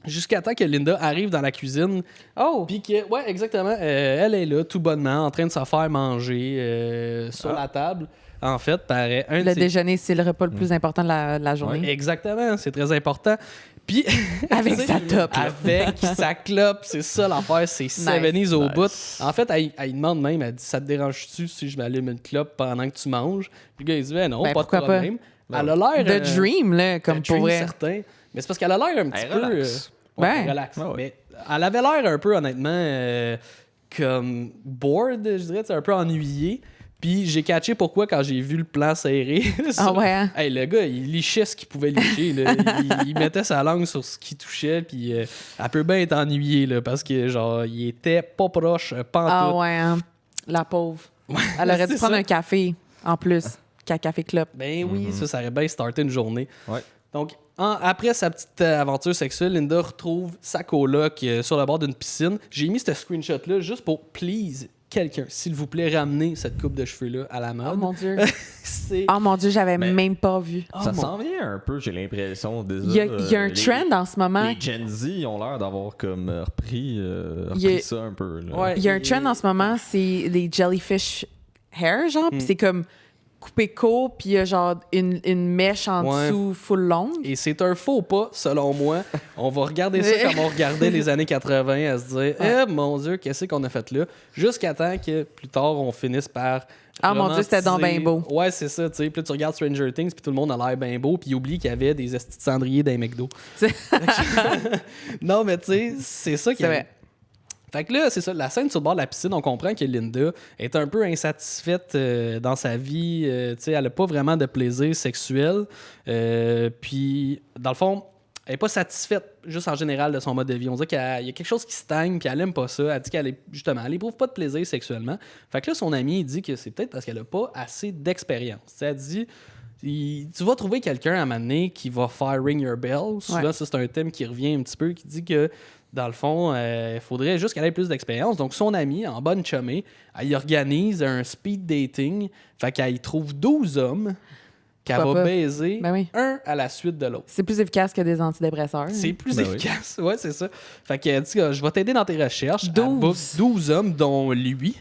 Jusqu'à temps que Linda arrive dans la cuisine. Oh! Puis que, ouais, exactement. Elle est là, tout bonnement, en train de se faire manger sur la table. En fait, paraît Le déjeuner, c'est le repas le plus important de la journée. Ouais, exactement, c'est très important. Puis, avec tu sais, sa top. avec sa clope, c'est ça l'affaire, c'est Sevenise au bout. En fait, elle demande même, elle dit, ça te dérange-tu si je m'allume une clope pendant que tu manges? Puis le gars, il dit, ben non, pas de problème. Elle a l'air... The dream, là, comme pour vrai. Certain. Mais c'est parce qu'elle a l'air un petit peu... relax. Relax. Ouais. Mais elle avait l'air un peu, honnêtement, comme bored, je dirais, un peu ennuyée. Puis j'ai catché pourquoi quand j'ai vu le plan serré. Ah ouais, hein? Hey, le gars, il lichait ce qu'il pouvait licher. Là. il mettait sa langue sur ce qu'il touchait. Puis elle peut bien être ennuyée là, parce que genre il était pas proche, pas en Ah tout. ouais, hein? La pauvre. Elle aurait dû prendre un café en plus qu'un café club. Ben oui, ça aurait bien starté une journée. Ouais. Donc, après sa petite aventure sexuelle, Linda retrouve sa coloc sur le bord d'une piscine. J'ai mis ce screenshot-là juste pour please quelqu'un, s'il vous plaît, ramener cette coupe de cheveux-là à la mode. Oh mon Dieu. C'est... Oh mon Dieu, j'avais même pas vu. Ça s'en vient un peu, j'ai l'impression. Déjà, Il y a un trend en ce moment. Les Gen Z ont l'air d'avoir comme repris ça un peu. Là. Ouais. Il y a un trend en ce moment, c'est les jellyfish hair, genre, puis c'est comme coupé court, puis il y a genre une mèche en dessous full longue. Et c'est un faux pas, selon moi. On va regarder ça comme on regardait les années 80 à se dire « Eh mon Dieu, qu'est-ce qu'on a fait là? » Jusqu'à temps que plus tard, on finisse par... Ah mon Dieu, c'était donc bien beau. Ouais, c'est ça, tu sais. Puis là, tu regardes Stranger Things, puis tout le monde a l'air bien beau, puis oublie qu'il y avait des estis de cendriers dans les McDo. Non, mais tu sais, c'est ça qui est... Fait que là, c'est ça, la scène sur le bord de la piscine, on comprend que Linda est un peu insatisfaite dans sa vie. Tu sais, elle n'a pas vraiment de plaisir sexuel. Puis, dans le fond, elle n'est pas satisfaite juste en général de son mode de vie. On dirait qu'il y a quelque chose qui stagne, puis elle n'aime pas ça. Elle dit qu'elle n'éprouve pas de plaisir sexuellement. Fait que là, son ami, il dit que c'est peut-être parce qu'elle n'a pas assez d'expérience. Tu sais, elle dit... Tu vas trouver quelqu'un à un moment donné qui va faire ring your bell. Souvent, ça, c'est un thème qui revient un petit peu, qui dit que dans le fond, il faudrait juste qu'elle ait plus d'expérience. Donc, son amie, en bonne chumée, elle y organise un speed dating. Fait qu'elle y trouve 12 hommes qu'elle va baiser, un à la suite de l'autre. C'est plus efficace que des antidépresseurs. C'est plus efficace, ouais, c'est ça. Fait qu'elle dit, je vais t'aider dans tes recherches. 12 hommes, dont lui.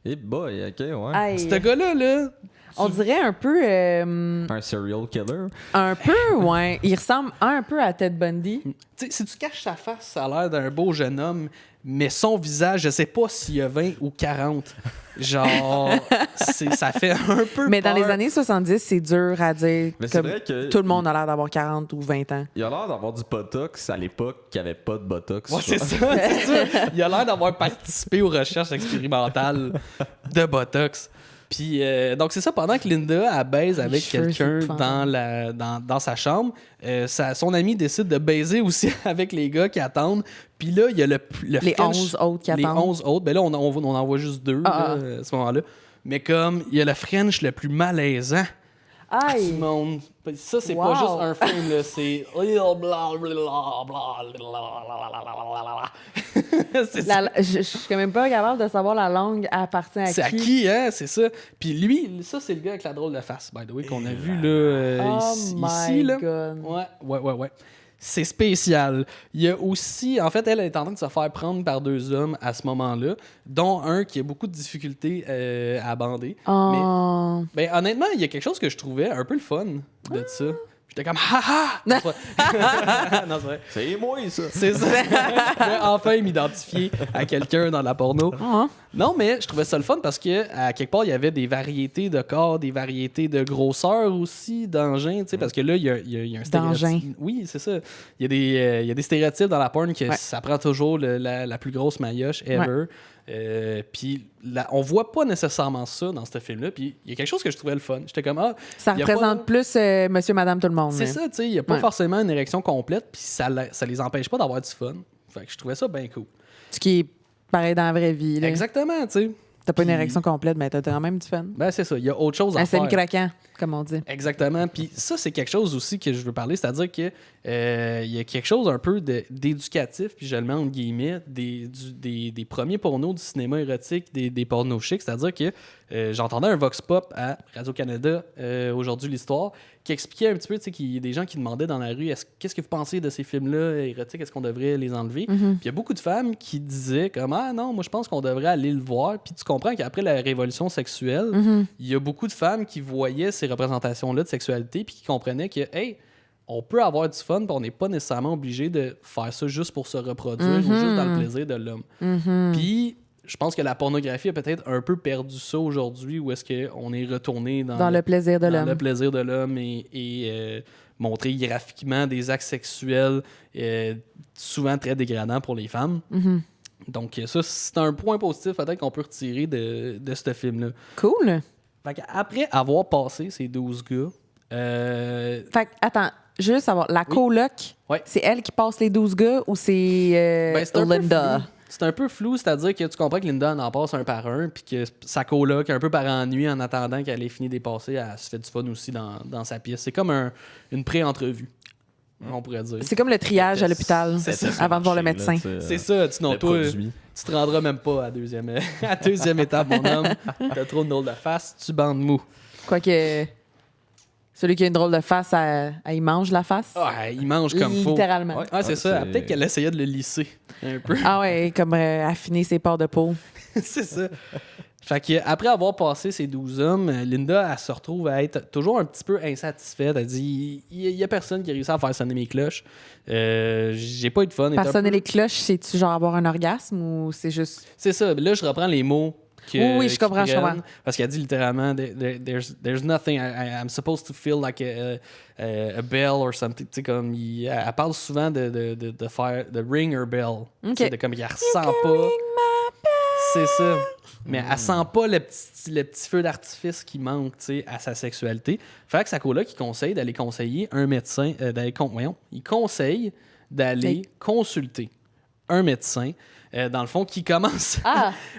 Eh boy, ok, ouais. Ce gars-là, là... On dirait un peu... un serial killer. Un peu, ouais. Il ressemble un peu à Ted Bundy. Tu sais, si tu caches sa face, ça a l'air d'un beau jeune homme, mais son visage, je sais pas s'il y a 20 ou 40. Genre, ça fait un peu Mais peur. dans les années 70, c'est dur à dire. Mais comme c'est vrai que tout le monde a l'air d'avoir 40 ou 20 ans. Il a l'air d'avoir du botox à l'époque qu'il n'y avait pas de botox. Ouais, c'est ça. Il a l'air d'avoir participé aux recherches expérimentales de botox. Puis, donc, c'est ça, pendant que Linda, elle baise avec quelqu'un dans sa chambre, son ami décide de baiser aussi avec les gars qui attendent. Puis là, il y a le les French, 11 autres qui attendent. Les 11 autres. Ben là, on en voit juste 2 à ce moment-là. Mais comme, il y a le French le plus malaisant du monde. Ça, c'est pas juste un film, là. C'est... Je suis quand même pas capable de savoir la langue appartient à qui. C'est à qui, hein? C'est ça. Puis lui, ça, c'est le gars avec la drôle de face, by the way, qu'on a vu là, ici. Là. God. Ouais. C'est spécial. Il y a aussi... En fait, elle est en train de se faire prendre par 2 hommes à ce moment-là, dont un qui a beaucoup de difficultés à bander. Oh. Mais honnêtement, il y a quelque chose que je trouvais un peu le fun de ça. J'étais comme haha! Non, c'est vrai. C'est moi, ça. C'est ça. Je vais enfin m'identifier à quelqu'un dans la porno. Non, mais je trouvais ça le fun parce que à quelque part, il y avait des variétés de corps, des variétés de grosseur aussi, d'engins, tu sais, parce que là, il y a un stéréotype. Oui, c'est ça. Il y a des stéréotypes dans la porn que ça prend toujours la plus grosse maillotche ever. Puis on voit pas nécessairement ça dans ce film-là. Puis il y a quelque chose que je trouvais le fun. J'étais comme, ça représente plus monsieur, madame, tout le monde. C'est ça, tu sais. Il n'y a pas forcément une érection complète. Puis ça les empêche pas d'avoir du fun. Fait que je trouvais ça bien cool. Ce qui est pareil dans la vraie vie. Là. Exactement, tu sais. T'as pas une érection complète, mais t'as quand même du fun. Ben, c'est ça. Il y a autre chose à Un faire. semi-craquant, comme on dit. Exactement. Puis ça, c'est quelque chose aussi que je veux parler. C'est-à-dire que il y a quelque chose un peu d'éducatif, puis je le mets entre guillemets, des premiers pornos du cinéma érotique, des pornos chics. C'est-à-dire que j'entendais un Vox Pop à Radio-Canada, Aujourd'hui l'Histoire, qui expliquait un petit peu, tu sais, qu'il y a des gens qui demandaient dans la rue, qu'est-ce que vous pensez de ces films-là érotiques, est-ce qu'on devrait les enlever? Puis il y a beaucoup de femmes qui disaient comme, ah non, moi je pense qu'on devrait aller le voir. Puis tu comprends qu'après la révolution sexuelle, il y a beaucoup de femmes qui voyaient ces représentations-là de sexualité puis qui comprenaient que, hey, on peut avoir du fun, puis on n'est pas nécessairement obligé de faire ça juste pour se reproduire ou juste dans le plaisir de l'homme. Puis je pense que la pornographie a peut-être un peu perdu ça aujourd'hui, où est-ce qu'on est retourné dans le plaisir de dans l'homme. le plaisir de l'homme et montrer graphiquement des actes sexuels souvent très dégradants pour les femmes. Donc ça, c'est un point positif peut-être qu'on peut retirer de ce film-là. Cool. Fait après avoir passé ces 12 gars... Fait que, attends, juste savoir, la coloc, Ouais. c'est elle qui passe les 12 gars ou c'est Ben, c'est un peu Linda? flou. C'est un peu flou, c'est-à-dire que tu comprends que Linda en passe un par un, puis que sa coloc, un peu par ennui, en attendant qu'elle ait fini de passer, elle se fait du fun aussi dans sa pièce. C'est comme une pré-entrevue, on pourrait dire. C'est comme le triage à l'hôpital C'est ça. avant de voir le médecin. C'est ça, sinon toi, produit. tu te rendras même pas à la deuxième étape, mon homme. T'as trop de drôle de face, tu bandes mou. Quoique, celui qui a une drôle de face, il mange la face. Ah, il mange comme faut. Littéralement. Ouais. Ah, c'est ça. c'est- Peut-être qu'elle essayait de le lisser un peu. Ah ouais, comme affiner ses pores de peau. C'est ça. Fait que après avoir passé ces 12 hommes, Linda, elle se retrouve à être toujours un petit peu insatisfaite. Elle dit, il y a personne qui a réussi à faire sonner mes cloches. J'ai pas eu de fun. Par sonner les cloches, c'est-tu genre avoir un orgasme ou c'est juste... C'est ça. Là, je reprends les mots. Oui, je comprends, je comprends. Parce qu'elle dit littéralement, there's nothing, I'm supposed to feel like a bell or something. Tu sais, comme, elle parle souvent de faire, de ring her bell. Tu sais, de comme, qu'elle ressent pas. C'est ça. Mais elle sent pas le petit feu d'artifice qui manque, tu sais, à sa sexualité. Fait que sa coloc, il conseille d'aller conseiller un médecin, il conseille d'aller consulter un médecin, dans le fond, qui commence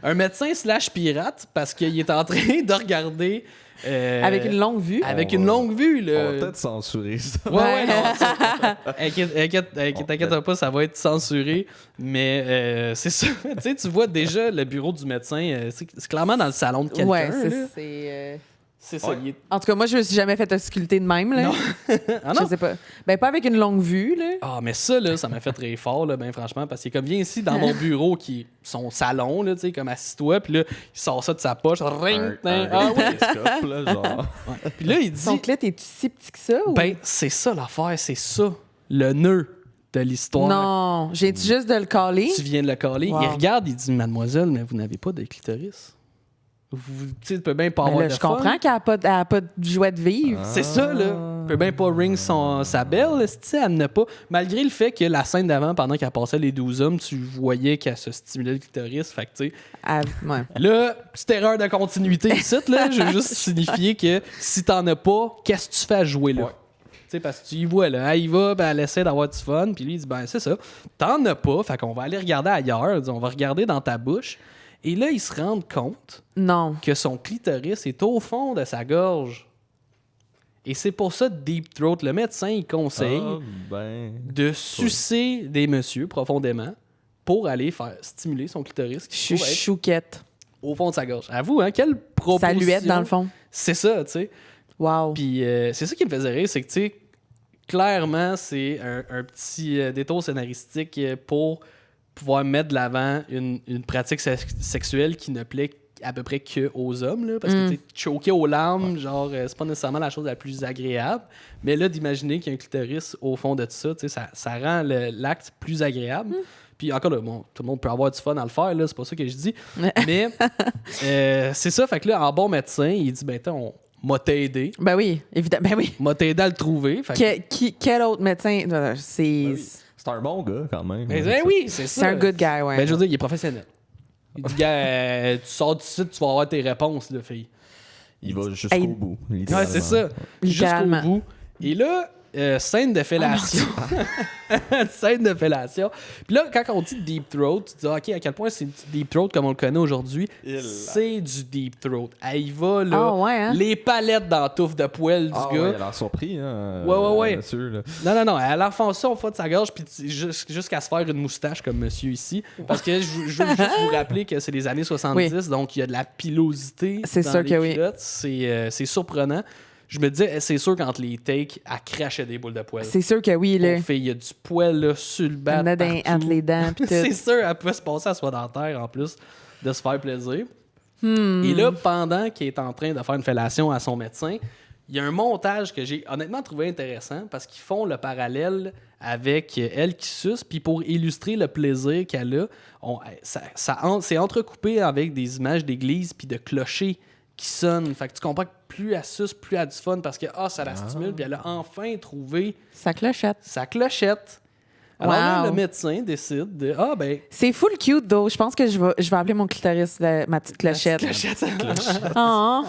un médecin / pirate, parce qu'il est en train de regarder... Avec une longue vue. Avec une longue vue, là. On va peut-être censurer ça. Ouais, non, t'inquiète pas, ça va être censuré. Mais c'est ça. Tu sais, tu vois déjà le bureau du médecin, c'est clairement dans le salon de quelqu'un. Ouais, là. c'est ça. il est- En tout cas, moi, je me suis jamais fait ausculter de même, là. Non. Ah Je non? sais pas. Ben, pas avec une longue vue, là. Ah, mais ça, là, ça m'a fait très fort, là, ben franchement, parce qu'il est comme viens ici dans mon bureau, qui est son salon, là, tu sais, comme assis-toi, puis là, il sort ça de sa poche, ring, ah oui. télescope, là, genre. Puis là, il dit, Son clit est si petit que ça? Ou... ben, c'est ça l'affaire, c'est ça, le nœud de l'histoire. Non, j'ai juste de le caler. Tu viens de le caler. Wow. Il regarde, il dit, mademoiselle, mais vous n'avez pas de clitoris. Vous, tu sais, peut bien pas Ben avoir là, de je fun. comprends qu'elle n'a pas de joie de vivre. C'est ça, là. Peut bien pas ring sa belle, tu elle n'a pas. Malgré le fait que la scène d'avant, pendant qu'elle passait les 12 hommes, tu voyais qu'elle se stimulait le clitoris. Fait que, tu sais, Ouais. là, petite erreur de continuité ici, là. Je veux juste signifier que si t'en as pas, qu'est-ce que tu fais à jouer là? Ouais. Tu sais, parce que tu y vois, là. Elle y va, ben, elle essaie d'avoir du fun. Puis lui, il dit, ben, c'est ça. T'en as pas, fait qu'on va aller regarder ailleurs. Il dit, on va regarder dans ta bouche. Et là, ils se rendent compte Non. que son clitoris est au fond de sa gorge. Et c'est pour ça, Deep Throat, le médecin, il conseille de sucer des messieurs profondément pour aller faire stimuler son clitoris qui se trouve être Chouquette. au fond de sa gorge. Avoue, hein, quelle proposition. Saluette, dans le fond. C'est ça, tu sais. Wow. Puis c'est ça qui me faisait rire, c'est que, tu sais, clairement, c'est un petit détour scénaristique pour pouvoir mettre de l'avant une pratique sexuelle qui ne plaît à peu près que aux hommes, là, parce que tu sais, choquer aux larmes, genre, c'est pas nécessairement la chose la plus agréable, mais là, d'imaginer qu'il y a un clitoris au fond de tout ça, tu sais, ça rend l'acte plus agréable. Puis encore là, bon, tout le monde peut avoir du fun à le faire, là, c'est pas ça que je dis, mais c'est ça, fait que là, en bon médecin, il dit, ben, on m'a t'aidé. Ben oui, évidemment. Ben oui. M'a t'aidé à le trouver. Fait que... Quel autre médecin? C'est C'est un bon gars, quand même. Ben oui, c'est ça. c'est un good guy, ouais. Ben, je veux dire, il est professionnel. Il dit, gars, tu sors du site, tu vas avoir tes réponses, là, fille. Il va jusqu'au Hey. bout, Ouais, littéralement. c'est ça. Jusqu'au Littéralement. bout. Et là, scène de fellation. Scène de fellation. Puis là, quand on dit deep throat, tu dis, OK, à quel point c'est du deep throat comme on le connaît aujourd'hui? C'est du deep throat. Il va, là, les palettes dans la touffe de poêle du gars. Ouais, il a l'air surpris, hein? Ouais. Bien sûr, là. Non. Elle enfonce ça au fond de sa gorge, puis jusqu'à se faire une moustache comme monsieur ici. Parce que je veux juste vous rappeler que c'est les années 70, donc il y a de la pilosité dans les culottes. C'est surprenant. Je me disais, c'est sûr qu'entre les takes, elle crachait des boules de poêle. C'est sûr que oui, là. Il y a du poêle là, sur le bat. Entre les dents. C'est sûr, elle pouvait se passer à soi dentaire en plus, de se faire plaisir. Et là, pendant qu'il est en train de faire une fellation à son médecin, il y a un montage que j'ai honnêtement trouvé intéressant parce qu'ils font le parallèle avec elle qui suce, puis pour illustrer le plaisir qu'elle a, c'est entrecoupé avec des images d'église puis de clochers qui sonnent. Fait que tu comprends que plus elle suce, plus elle a du fun parce que ça la stimule, puis elle a enfin trouvé sa clochette. Alors là, le médecin décide de c'est full cute, though. Je pense que je vais appeler mon clitoris ma petite clochette.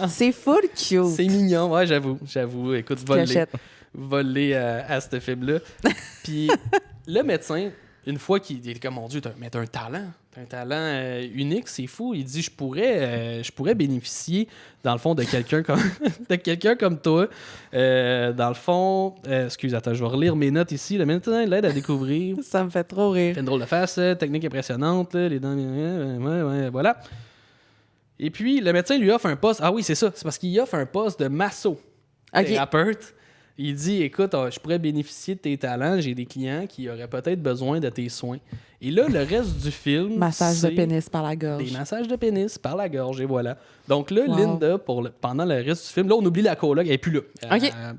C'est full cute. C'est mignon, ouais, j'avoue. Écoute, voler à ce film-là. Puis le médecin, une fois qu'il est comme, mon Dieu, t'as un talent. T'as un talent unique, c'est fou. Il dit, je pourrais bénéficier, dans le fond, de quelqu'un comme toi. Dans le fond, excuse, attends, je vais relire mes notes ici. Le médecin l'aide à découvrir. Ça me fait trop rire. Fait une drôle de face, technique impressionnante, les dents, voilà. Et puis, le médecin lui offre un poste. Ah oui, c'est ça. C'est parce qu'il offre un poste de masso-thérapeute. Il dit, écoute, je pourrais bénéficier de tes talents. J'ai des clients qui auraient peut-être besoin de tes soins. Et là, le reste du film, massage de pénis par la gorge. Des massages de pénis par la gorge, et voilà. Donc là, Linda, pendant le reste du film, là, on oublie la coloc, elle n'est plus là.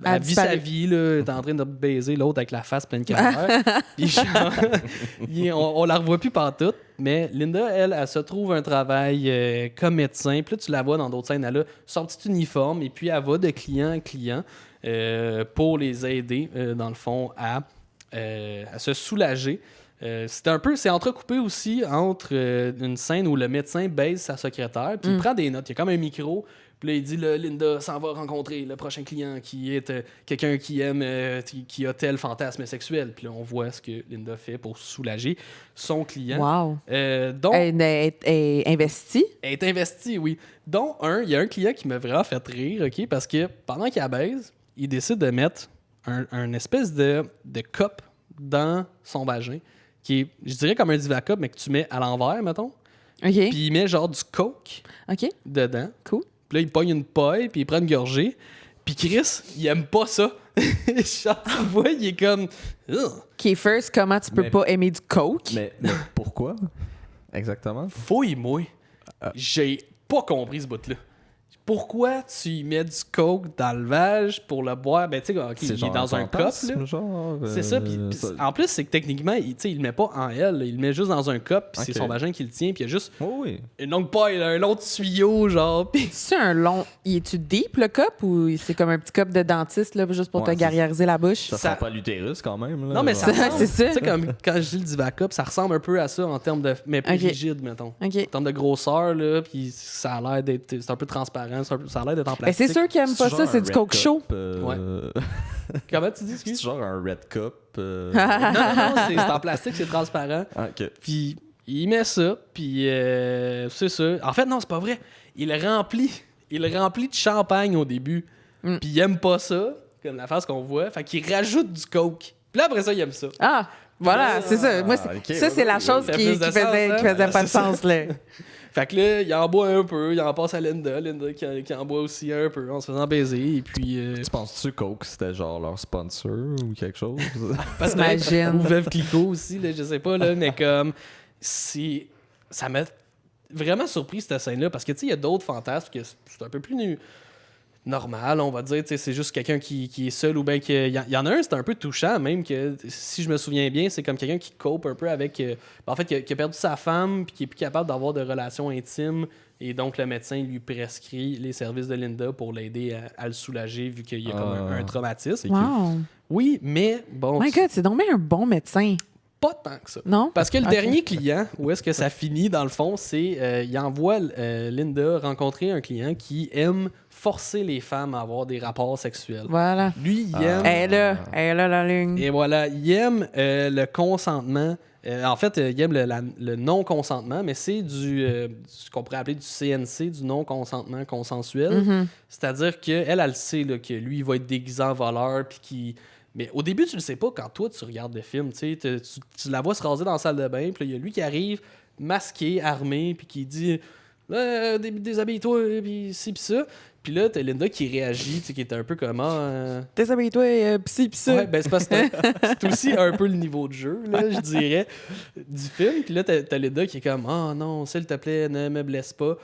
Elle vit sa vie, là, elle est en train de baiser l'autre avec la face pleine de calvaire. Puis on la revoit plus partout. Mais Linda, elle se trouve un travail comme médecin. Puis là, tu la vois dans d'autres scènes, elle a son petit uniforme, et puis elle va de client en client pour les aider, dans le fond, à se soulager. C'est entrecoupé aussi entre une scène où le médecin baise sa secrétaire, puis il prend des notes. Il y a comme un micro, puis là, il dit Linda s'en va rencontrer le prochain client qui est quelqu'un qui aime, qui a tel fantasme sexuel. Puis là, on voit ce que Linda fait pour soulager son client. Wow. Donc, elle est investie. Elle est investie, oui. Donc, il y a un client qui m'a vraiment fait rire, OK, parce que pendant qu'il baise, il décide de mettre un espèce de cup dans son vagin, qui est, je dirais, comme un Diva-Cup, mais que tu mets à l'envers, mettons. OK. Puis il met genre du coke dedans. Cool. Puis là, il pogne une paille, puis il prend une gorgée. Puis Chris, il aime pas ça. Genre, tu vois, il est comme... First, comment tu peux pas aimer du coke? Mais pourquoi? Exactement. Fouille-moi. J'ai pas compris ce bout-là. Pourquoi tu y mets du coke dans le vage pour le boire? Ben, tu sais, il est dans un cup, là. C'est ça. Puis, en plus, c'est que techniquement, il le met pas en elle. Il le met juste dans un cup, puis c'est son vagin qui le tient, puis il y a juste une longue paille, un long tuyau, genre. Pis... C'est un long... Es-tu deep, le cup, ou c'est comme un petit cup de dentiste, là, juste pour te gargariser la bouche? Ça sent pas l'utérus, quand même. Là. Non, mais c'est ça. Tu sais, comme quand je dis le Diva-Cup, ça ressemble un peu à ça en termes de... Mais plus rigide, mettons. En termes de grosseur, là, puis ça a l'air d'être... C'est un peu transparent. Ça a l'air d'être en plastique. C'est sûr qu'ils aiment pas ça, c'est du coke chaud. Ouais. Comment tu dis, excuse? C'est genre un red cup. Non, c'est en plastique, c'est transparent. OK. Puis il met ça, puis c'est ça. En fait, non, c'est pas vrai. Il le remplit de champagne au début. Puis il aime pas ça, comme la face qu'on voit. Fait qu'il rajoute du coke. Puis là, après ça, il aime ça. Ah, voilà, c'est ça. Moi, c'est la chose qui faisait pas de sens, là. Fait que là, il en boit un peu, il en passe à Linda qui en boit aussi un peu en se faisant baiser, et puis... Tu penses-tu Coke, c'était genre leur sponsor ou quelque chose? T'imagines. Ou Veuve Clicquot aussi, là, je sais pas, là, mais comme... Ça m'a vraiment surpris, cette scène-là, parce que, tu sais, il y a d'autres fantasmes que c'est un peu plus... normal, on va dire, c'est juste quelqu'un qui est seul, ou bien qu'il y en a un, c'est un peu touchant, même que, si je me souviens bien, c'est comme quelqu'un qui cope un peu avec, en fait, qui a perdu sa femme, puis qui est plus capable d'avoir de relations intimes, et donc le médecin lui prescrit les services de Linda pour l'aider à le soulager, vu qu'il y a comme un traumatisme. Wow. Oui, mais bon... My God, c'est donc bien un bon médecin. pas tant que ça. Non? Parce que le Ok. dernier client, où est-ce que ça finit, dans le fond, c'est il envoie Linda rencontrer un client qui aime forcer les femmes à avoir des rapports sexuels. Voilà. Lui, il aime... Elle est là, la ligne. Et voilà, il aime le consentement. En fait, il aime le non-consentement, mais c'est ce qu'on pourrait appeler du CNC, du non-consentement consensuel. Mhm. C'est-à-dire qu'elle, elle sait là, que lui, il va être déguisé en voleur, puis qu'il... Mais au début, tu le sais pas quand toi, tu regardes le film. Tu sais, tu la vois se raser dans la salle de bain, puis il y a lui qui arrive, masqué, armé, puis qui dit déshabille-toi, puis ci, puis ça. Puis là, t'as Linda qui réagit, tu sais, qui est un peu comme Déshabille-toi, pis ça. Ouais, ben c'est parce que c'est aussi un peu le niveau de jeu, là, je dirais, du film. Puis là, t'as Linda qui est comme non, s'il te plaît, ne me blesse pas.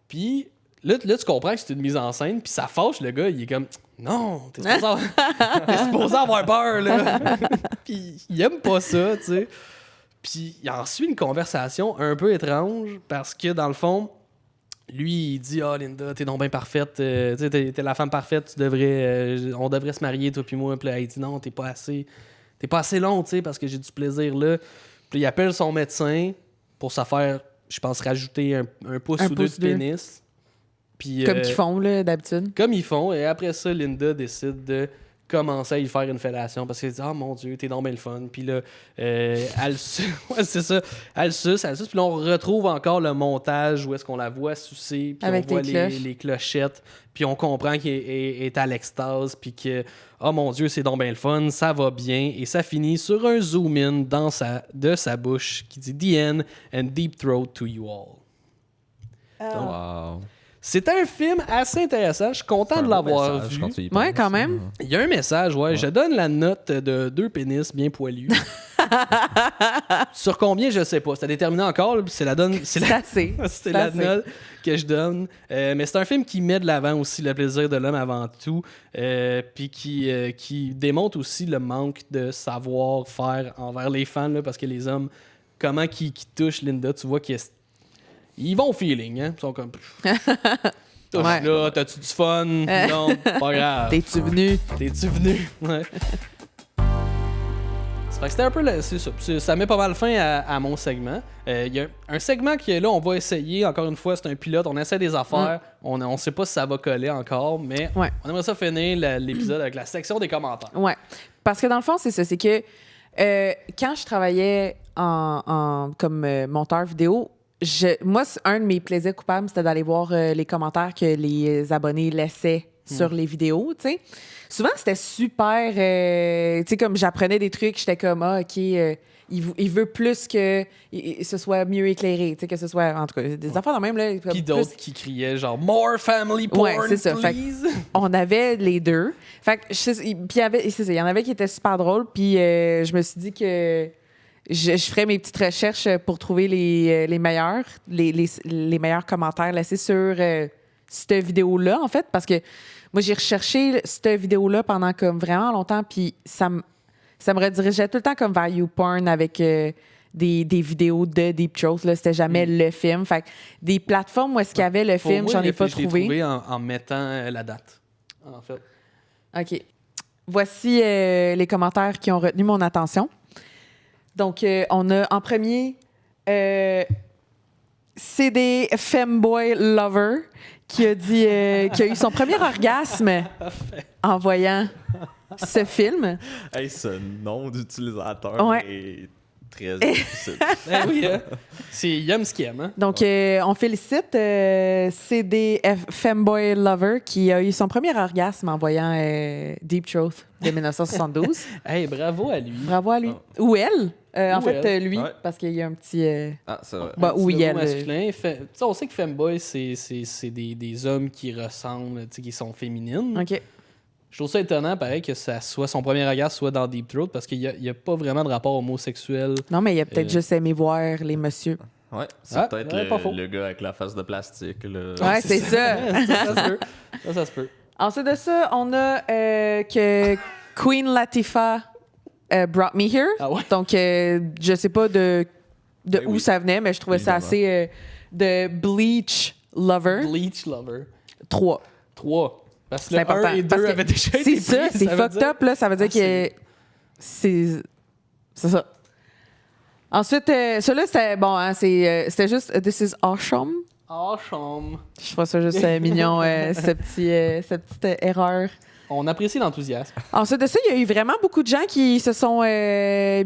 Puis là, tu comprends que c'est une mise en scène, puis ça fâche le gars, il est comme non, t'es supposé avoir peur, là. Puis il aime pas ça, tu sais. Puis il en suit une conversation un peu étrange parce que dans le fond, lui, il dit Linda, t'es donc bien parfaite, t'es la femme parfaite, on devrait se marier, toi puis moi. Puis là, il dit non, t'es pas assez long, tu sais, parce que j'ai du plaisir là. Puis il appelle son médecin pour se faire, je pense, rajouter un pouce ou deux de pénis. Puis, Comme qu'ils font, là, d'habitude. Comme ils font, et après ça, Linda décide de commencer à y faire une fellation parce qu'elle dit mon Dieu, t'es donc bien le fun. Puis là, elle ouais, c'est ça. Elle suce. Puis là, on retrouve encore le montage où est-ce qu'on la voit sucer, puis avec on voit les les clochettes, puis on comprend qu'elle est à l'extase, puis que mon Dieu, c'est donc bien le fun, ça va bien, et ça finit sur un zoom-in de sa bouche qui dit The end and deep throat to you all. Donc, Wow. c'est un film assez intéressant. Je suis content de l'avoir vu. Ouais, quand même. Il y a un message, ouais. Je donne la note de 2 pénis bien poilus. Sur combien, je sais pas. C'est à déterminer encore. Là, c'est la assez. C'est la note que je donne. Mais c'est un film qui met de l'avant aussi le plaisir de l'homme avant tout. Puis qui démontre aussi le manque de savoir-faire envers les fans. Là, parce que les hommes, comment qu'ils touchent Linda, tu vois ils vont au feeling, hein. Ils sont comme. Touche Ouais. là, t'as-tu du fun? Non, pas grave. T'es-tu venu? T'es-tu venu? Ouais. Fait que c'était un peu. C'est ça. Ça met pas mal fin à mon segment. Il y a un segment qui est là, on va essayer. Encore une fois, c'est un pilote. On essaie des affaires. On sait pas si ça va coller encore, mais on aimerait ça finir l'épisode avec la section des commentaires. Ouais. Parce que dans le fond, c'est ça. C'est que quand je travaillais comme monteur vidéo, moi, un de mes plaisirs coupables, c'était d'aller voir les commentaires que les abonnés laissaient sur les vidéos, tu sais. Souvent, c'était super... tu sais, comme j'apprenais des trucs, j'étais comme, OK, il veut plus que ce soit mieux éclairé, tu sais, que ce soit... En tout cas, des affaires de même, là. Puis d'autres qui criaient genre « More family porn, ouais, c'est ça. please! » On avait les deux. Fait que, il y en avait qui étaient super drôles, puis je me suis dit que... Je ferais mes petites recherches pour trouver les meilleurs, les meilleurs commentaires laissés sur cette vidéo-là, en fait, parce que moi, j'ai recherché cette vidéo-là pendant comme vraiment longtemps, puis ça me redirigeait tout le temps comme vers YouPorn avec des vidéos de Deep Throat. C'était jamais le film. Fait que des plateformes où est-ce qu'il y avait le film, j'en ai pas trouvé. Je l'ai trouvé en mettant la date, en fait. OK. Voici les commentaires qui ont retenu mon attention. Donc, on a en premier CD Femboy Lover qui a dit qu'il a eu son premier orgasme en voyant ce film. Hey, ce nom d'utilisateur est très difficile. Oui, hein? Il aime ce qu'il aime. Hein? Donc, on félicite CD Femboy Lover qui a eu son premier orgasme en voyant Deep Throat de 1972. Hey, bravo à lui. Bravo à lui. Oh. Ou elle. En fait, elle. lui, Ouais. parce qu'il y a un petit... C'est vrai. Bah, Un oui, petit elle. logo masculin. On sait que femboy, c'est des hommes qui ressemblent, qui sont féminines. OK. Je trouve ça étonnant, pareil, que ça soit son premier regard soit dans Deep Throat, parce qu'il n'y a pas vraiment de rapport homosexuel. Non, mais il a peut-être juste aimé voir les messieurs. Ouais, c'est peut-être pas faux. le gars avec la face de plastique. Là. Ouais, c'est ça. Ça se peut. Ça se peut. Ensuite de ça, on a que Queen Latifah brought me here. Ah ouais? Donc, je sais pas de où ça venait, mais je trouvais ça Évidemment. assez de Bleach Lover. Bleach Lover. 3. 3. Parce que C'est le important. 1 et 2 Parce que avaient déjà été c'est ça, pris, c'est veut fucked dire- up, là. Ça veut dire Ah, que c'est ça. Ensuite, celui-là, c'était bon, hein, c'était juste This is awesome. Awesome. Je trouve ça juste mignon, cette petite erreur. On apprécie l'enthousiasme. Ensuite de ça, il y a eu vraiment beaucoup de gens qui se sont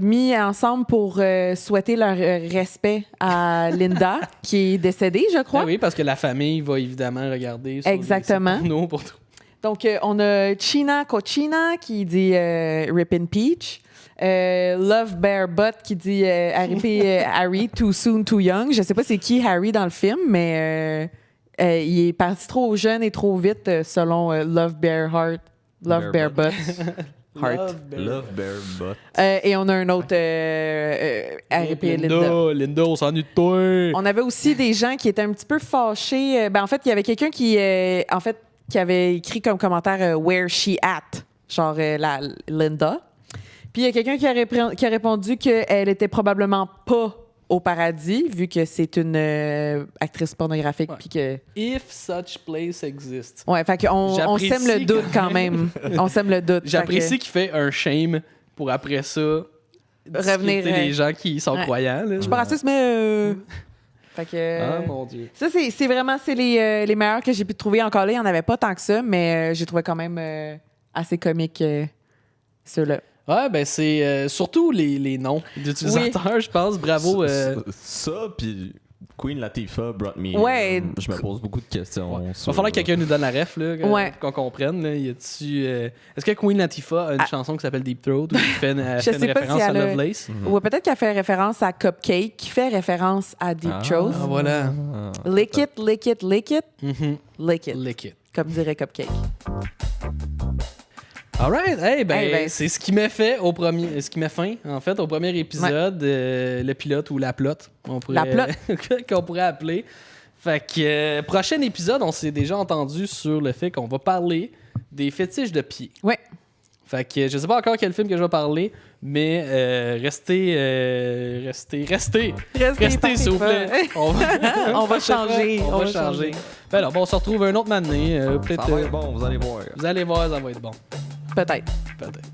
mis ensemble pour souhaiter leur respect à Linda, qui est décédée, je crois. Ah oui, parce que la famille va évidemment regarder sur Exactement. les pornos pour tout. Donc, on a China Cochina qui dit Rip in Peach. Love Bear Butt qui dit Harry, too soon, too young. Je sais pas c'est qui Harry dans le film, mais il est parti trop jeune et trop vite selon Love Bear Heart. Love Bear Butt. Heart. Love Bear Butt. Et on a un autre RIP Linda. Linda, on s'ennuie de toi. On avait aussi des gens qui étaient un petit peu fâchés. En fait, il y avait quelqu'un qui avait écrit comme commentaire Where she at? Genre la Linda. Puis il y a quelqu'un qui a répondu qu'elle était probablement pas au paradis, vu que c'est une actrice pornographique. Ouais. Puis que... If such place exists. Ouais, fait qu'on on sème le doute quand même. On sème le doute. J'apprécie qu'il fait un shame pour après ça revenir les gens qui sont croyants. Là. Je suis pas raciste, mais... Fait que, Ah, mon Dieu. Ça, c'est vraiment les meilleurs que j'ai pu trouver. Encore là, il n'y en avait pas tant que ça, mais j'ai trouvé quand même assez comique ceux-là. Ouais, ben c'est surtout les noms d'utilisateurs, je pense. Bravo. Ça, puis Queen Latifah brought me. Ouais. Je me pose beaucoup de questions. Il va falloir que quelqu'un nous donne la ref, là, Ouais. qu'on comprenne. Là. Est-ce que Queen Latifah a une chanson qui s'appelle Deep Throat ou qui fait une référence à Lovelace? Ou peut-être qu'elle fait référence à Cupcake, qui fait référence à Deep Throat. Ah, voilà. Lick it, lick it, lick it. Mhm. Lick it. Lick it. Comme dirait Cupcake. Alright, ben, c'est ce qui m'a fait au premier épisode, le pilote ou la plotte, qu'on pourrait appeler. Fait que prochain épisode, on s'est déjà entendu sur le fait qu'on va parler des fétiches de pieds. Ouais. Fait que je sais pas encore quel film que je vais parler, mais restez s'il vous plaît. On va changer. On va changer. Ben alors, bon, on se retrouve un autre matin. Peut-être. Ça va être bon, vous allez voir. Vous allez voir, ça va être bon. Peut-être. Peut-être.